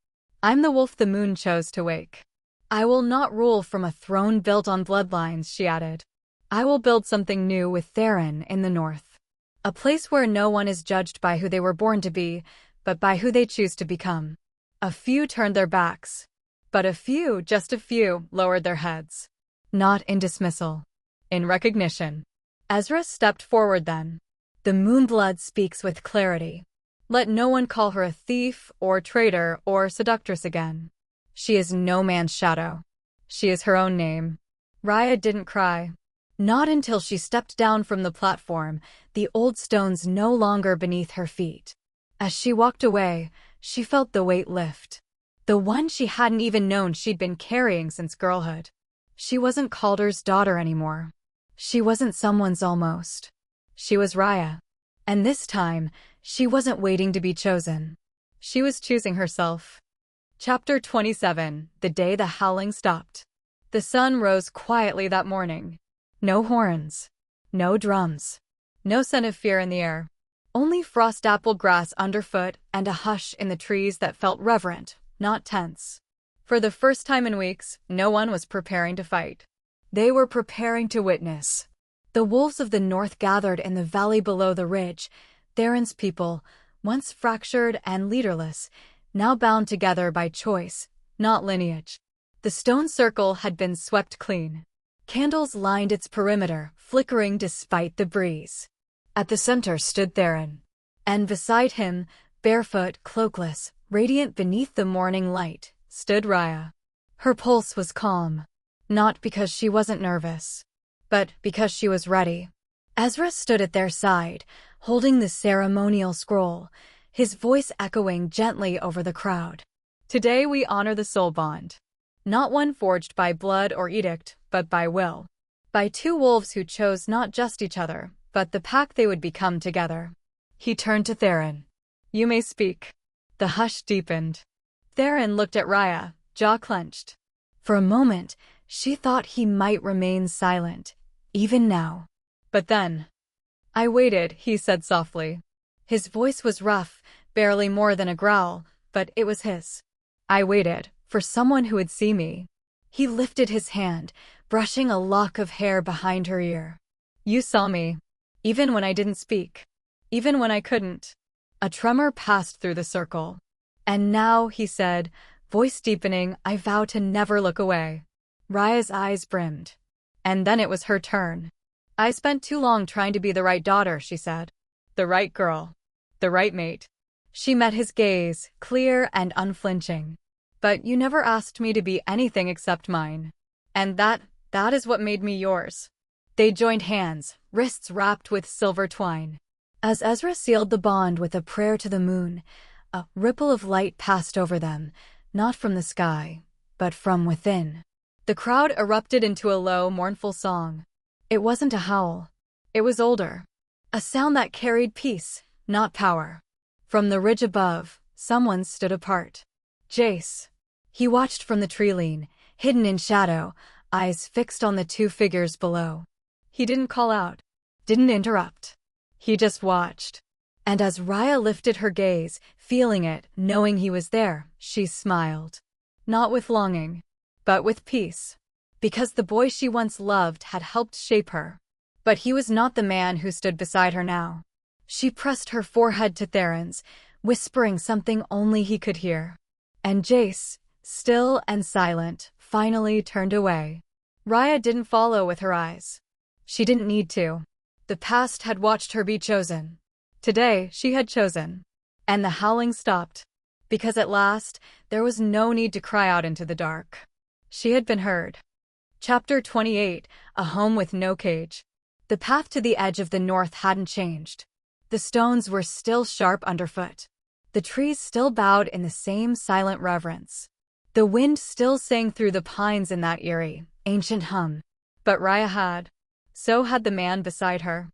I'm the wolf the moon chose to wake. I will not rule from a throne built on bloodlines, she added. I will build something new with Theron in the north. A place where no one is judged by who they were born to be, but by who they choose to become. A few turned their backs. But a few, just a few, lowered their heads. Not in dismissal. In recognition. Ezra stepped forward then. The Moonblood speaks with clarity. Let no one call her a thief or traitor or seductress again. She is no man's shadow. She is her own name. Raya didn't cry. Not until she stepped down from the platform, the old stones no longer beneath her feet. As she walked away, she felt the weight lift. The one she hadn't even known she'd been carrying since girlhood. She wasn't Calder's daughter anymore. She wasn't someone's almost. She was Raya. And this time, she wasn't waiting to be chosen. She was choosing herself. Chapter 27, the day the howling stopped. The sun rose quietly that morning. No horns. No drums. No scent of fear in the air. Only frost-dappled grass underfoot and a hush in the trees that felt reverent, not tense. For the first time in weeks, no one was preparing to fight. They were preparing to witness. The wolves of the north gathered in the valley below the ridge. Theron's people, once fractured and leaderless, now bound together by choice, not lineage. The stone circle had been swept clean. Candles lined its perimeter, flickering despite the breeze. At the center stood Theron. And beside him, barefoot, cloakless, radiant beneath the morning light, stood Raya. Her pulse was calm. Not because she wasn't nervous, but because she was ready. Ezra stood at their side, holding the ceremonial scroll, his voice echoing gently over the crowd. Today we honor the soul bond. Not one forged by blood or edict, but by will. By two wolves who chose not just each other, but the pack they would become together. He turned to Theron. You may speak. The hush deepened. Theron looked at Raya, jaw clenched. For a moment, she thought he might remain silent, even now. But then, I waited, he said softly. His voice was rough, barely more than a growl, but it was his. I waited, for someone who would see me. He lifted his hand, brushing a lock of hair behind her ear. You saw me. Even when I didn't speak. Even when I couldn't. A tremor passed through the circle. And now, he said, voice deepening, I vow to never look away. Raya's eyes brimmed. And then it was her turn. I spent too long trying to be the right daughter, she said. The right girl. The right mate. She met his gaze, clear and unflinching. But you never asked me to be anything except mine. And that is what made me yours. They joined hands, wrists wrapped with silver twine. As Ezra sealed the bond with a prayer to the moon, a ripple of light passed over them, not from the sky, but from within. The crowd erupted into a low, mournful song. It wasn't a howl. It was older. A sound that carried peace, not power. From the ridge above, someone stood apart. Jace. He watched from the tree lean, hidden in shadow, eyes fixed on the two figures below. He didn't call out. Didn't interrupt. He just watched. And as Raya lifted her gaze, feeling it, knowing he was there, she smiled. Not with longing, but with peace. Because the boy she once loved had helped shape her. But he was not the man who stood beside her now. She pressed her forehead to Theron's, whispering something only he could hear. And Jace, still and silent, finally turned away. Raya didn't follow with her eyes. She didn't need to. The past had watched her be chosen. Today, she had chosen. And the howling stopped. Because at last, there was no need to cry out into the dark. She had been heard. Chapter 28, A Home with No Cage. The path to the edge of the north hadn't changed. The stones were still sharp underfoot. The trees still bowed in the same silent reverence. The wind still sang through the pines in that eerie, ancient hum. But Raya had. So had the man beside her.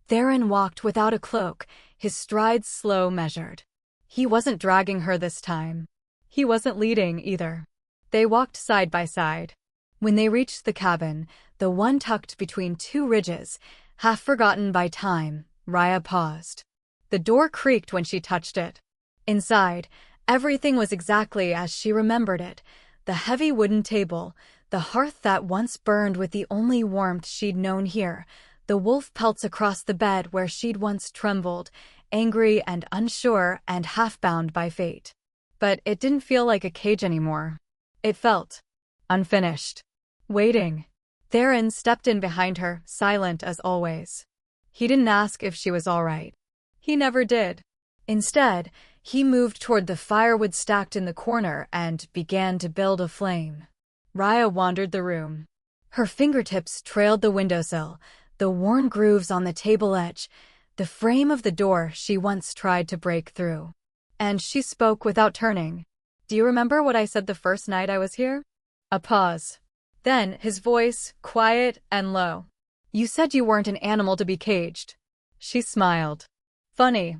Theron walked without a cloak, his strides slow, measured. He wasn't dragging her this time. He wasn't leading either. They walked side by side. When they reached the cabin, the one tucked between two ridges, half forgotten by time, Raya paused. The door creaked when she touched it. Inside, everything was exactly as she remembered it. The heavy wooden table, the hearth that once burned with the only warmth she'd known here, the wolf pelts across the bed where she'd once trembled, angry and unsure and half-bound by fate. But it didn't feel like a cage anymore. It felt unfinished. Waiting. Theron stepped in behind her, silent as always. He didn't ask if she was all right. He never did. Instead, he moved toward the firewood stacked in the corner and began to build a flame. Raya wandered the room. Her fingertips trailed the windowsill, the worn grooves on the table edge, the frame of the door she once tried to break through. And she spoke without turning. "Do you remember what I said the first night I was here?" A pause. Then, his voice, quiet and low. "You said you weren't an animal to be caged." She smiled. "Funny.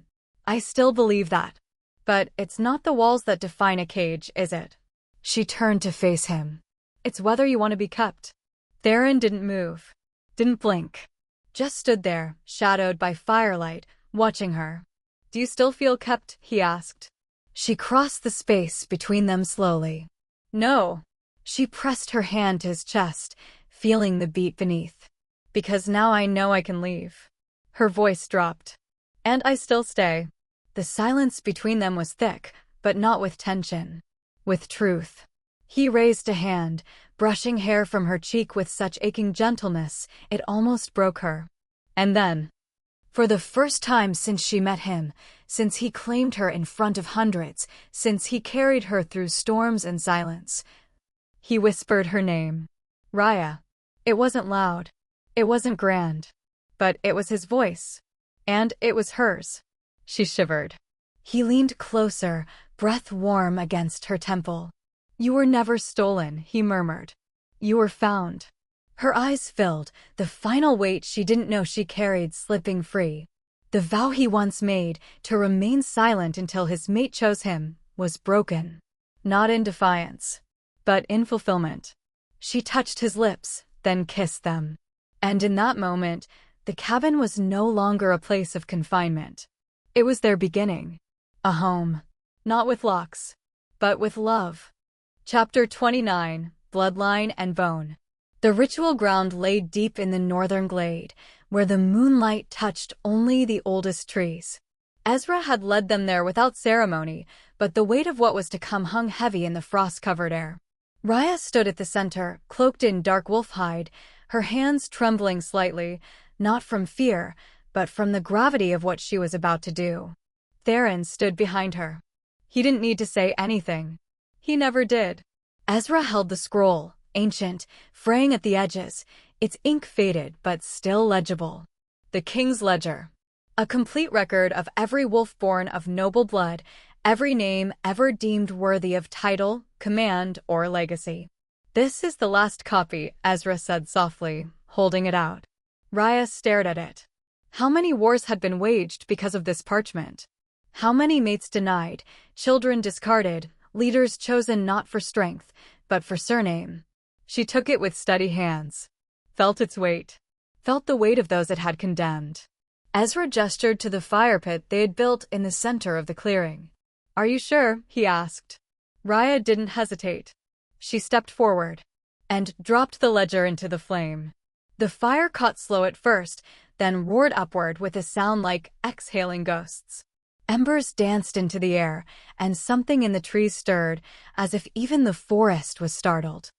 I still believe that. But it's not the walls that define a cage, is it?" She turned to face him. "It's whether you want to be kept." Theron didn't move. Didn't blink. Just stood there, shadowed by firelight, watching her. "Do you still feel kept?" he asked. She crossed the space between them slowly. "No." She pressed her hand to his chest, feeling the beat beneath. "Because now I know I can leave." Her voice dropped. "And I still stay." The silence between them was thick, but not with tension. With truth. He raised a hand, brushing hair from her cheek with such aching gentleness, it almost broke her. And then, for the first time since she met him, since he claimed her in front of hundreds, since he carried her through storms and silence, he whispered her name. Raya. It wasn't loud. It wasn't grand. But it was his voice. And it was hers. She shivered. He leaned closer, breath warm against her temple. "You were never stolen," he murmured. "You were found." Her eyes filled, the final weight she didn't know she carried slipping free. The vow he once made, to remain silent until his mate chose him, was broken. Not in defiance, but in fulfillment. She touched his lips, then kissed them. And in that moment, the cabin was no longer a place of confinement. It was their beginning. A home. Not with locks, but with love. Chapter 29, Bloodline and Bone. The ritual ground lay deep in the northern glade, where the moonlight touched only the oldest trees. Ezra had led them there without ceremony, but the weight of what was to come hung heavy in the frost-covered air. Raya stood at the center, cloaked in dark wolf hide, her hands trembling slightly, not from fear, but from the gravity of what she was about to do. Theron stood behind her. He didn't need to say anything. He never did. Ezra held the scroll, ancient, fraying at the edges, its ink faded but still legible. The King's Ledger. A complete record of every wolf born of noble blood, every name ever deemed worthy of title, command, or legacy. "This is the last copy," Ezra said softly, holding it out. Raya stared at it. How many wars had been waged because of this parchment? How many mates denied, children discarded, leaders chosen not for strength, but for surname? She took it with steady hands. Felt its weight. Felt the weight of those it had condemned. Ezra gestured to the fire pit they had built in the center of the clearing. "Are you sure?" he asked. Raya didn't hesitate. She stepped forward and dropped the ledger into the flame. The fire caught slow at first, then roared upward with a sound like exhaling ghosts. Embers danced into the air, and something in the trees stirred, as if even the forest was startled.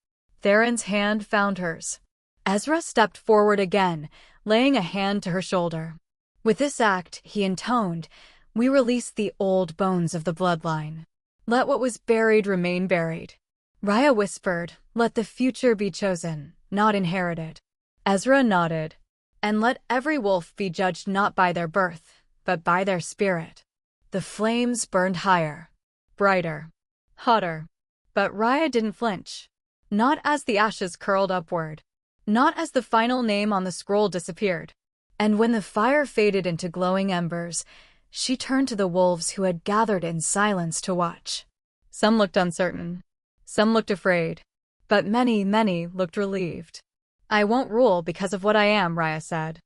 Theron's hand found hers. Ezra stepped forward again, laying a hand to her shoulder. With this act, he intoned, "We release the old bones of the bloodline. Let what was buried remain buried." Raya whispered, "Let the future be chosen, not inherited." Ezra nodded. "And let every wolf be judged not by their birth, but by their spirit." The flames burned higher, brighter, hotter. But Raya didn't flinch. Not as the ashes curled upward. Not as the final name on the scroll disappeared. And when the fire faded into glowing embers, she turned to the wolves who had gathered in silence to watch. Some looked uncertain. Some looked afraid. But many, many looked relieved. "I won't rule because of what I am," Raya said.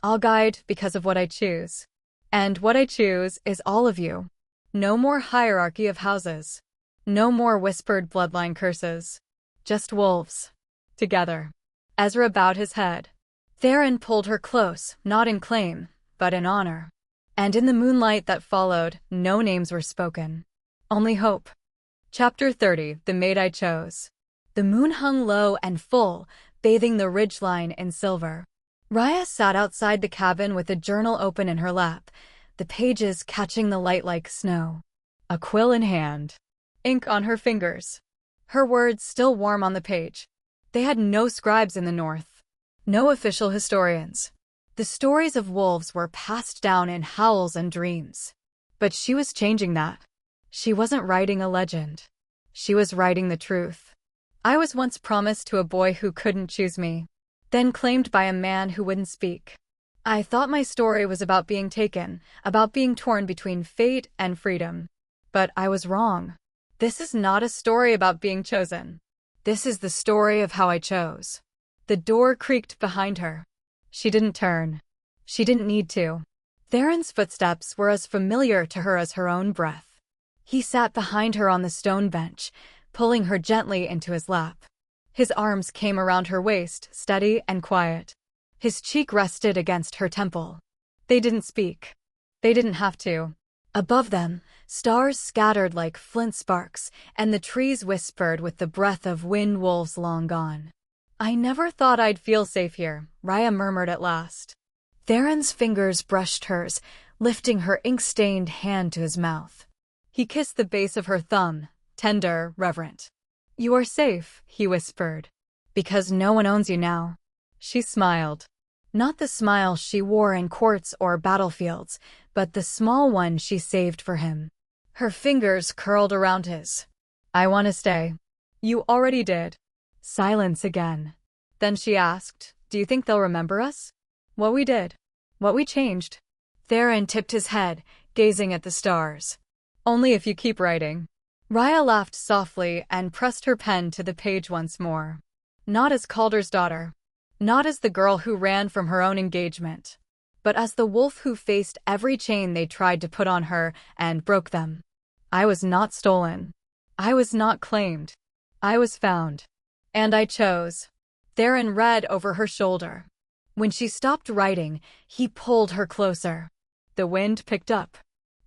"I'll guide because of what I choose. And what I choose is all of you. No more hierarchy of houses. No more whispered bloodline curses. Just wolves. Together." Ezra bowed his head. Theron pulled her close, not in claim, but in honor. And in the moonlight that followed, no names were spoken. Only hope. Chapter 30, The Maid I Chose. The moon hung low and full, bathing the ridgeline in silver. Raya sat outside the cabin with a journal open in her lap, the pages catching the light like snow. A quill in hand. Ink on her fingers. Her words still warm on the page. They had no scribes in the north. No official historians. The stories of wolves were passed down in howls and dreams. But she was changing that. She wasn't writing a legend. She was writing the truth. "I was once promised to a boy who couldn't choose me, then claimed by a man who wouldn't speak. I thought my story was about being taken, about being torn between fate and freedom. But I was wrong. This is not a story about being chosen. This is the story of how I chose." The door creaked behind her. She didn't turn. She didn't need to. Theron's footsteps were as familiar to her as her own breath. He sat behind her on the stone bench, pulling her gently into his lap. His arms came around her waist, steady and quiet. His cheek rested against her temple. They didn't speak. They didn't have to. Above them, stars scattered like flint sparks, and the trees whispered with the breath of wind wolves long gone. "I never thought I'd feel safe here," Raya murmured at last. Theron's fingers brushed hers, lifting her ink-stained hand to his mouth. He kissed the base of her thumb, tender, reverent. "You are safe," he whispered, "because no one owns you now." She smiled. Not the smile she wore in courts or battlefields, but the small one she saved for him. Her fingers curled around his. "I want to stay." "You already did." Silence again. Then she asked, "Do you think they'll remember us? What we did? What we changed?" Theron tipped his head, gazing at the stars. "Only if you keep writing." Raya laughed softly and pressed her pen to the page once more. Not as Calder's daughter. Not as the girl who ran from her own engagement. But as the wolf who faced every chain they tried to put on her and broke them. "I was not stolen. I was not claimed. I was found. And I chose." Theron read over her shoulder. When she stopped writing, he pulled her closer. The wind picked up.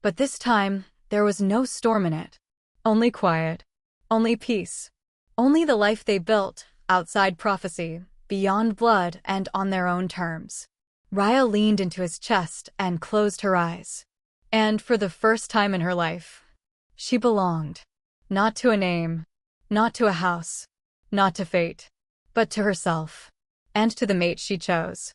But this time, there was no storm in it. Only quiet. Only peace. Only the life they built, outside prophecy, beyond blood and on their own terms. Raya leaned into his chest and closed her eyes. And for the first time in her life, she belonged. Not to a name. Not to a house. Not to fate. But to herself. And to the mate she chose.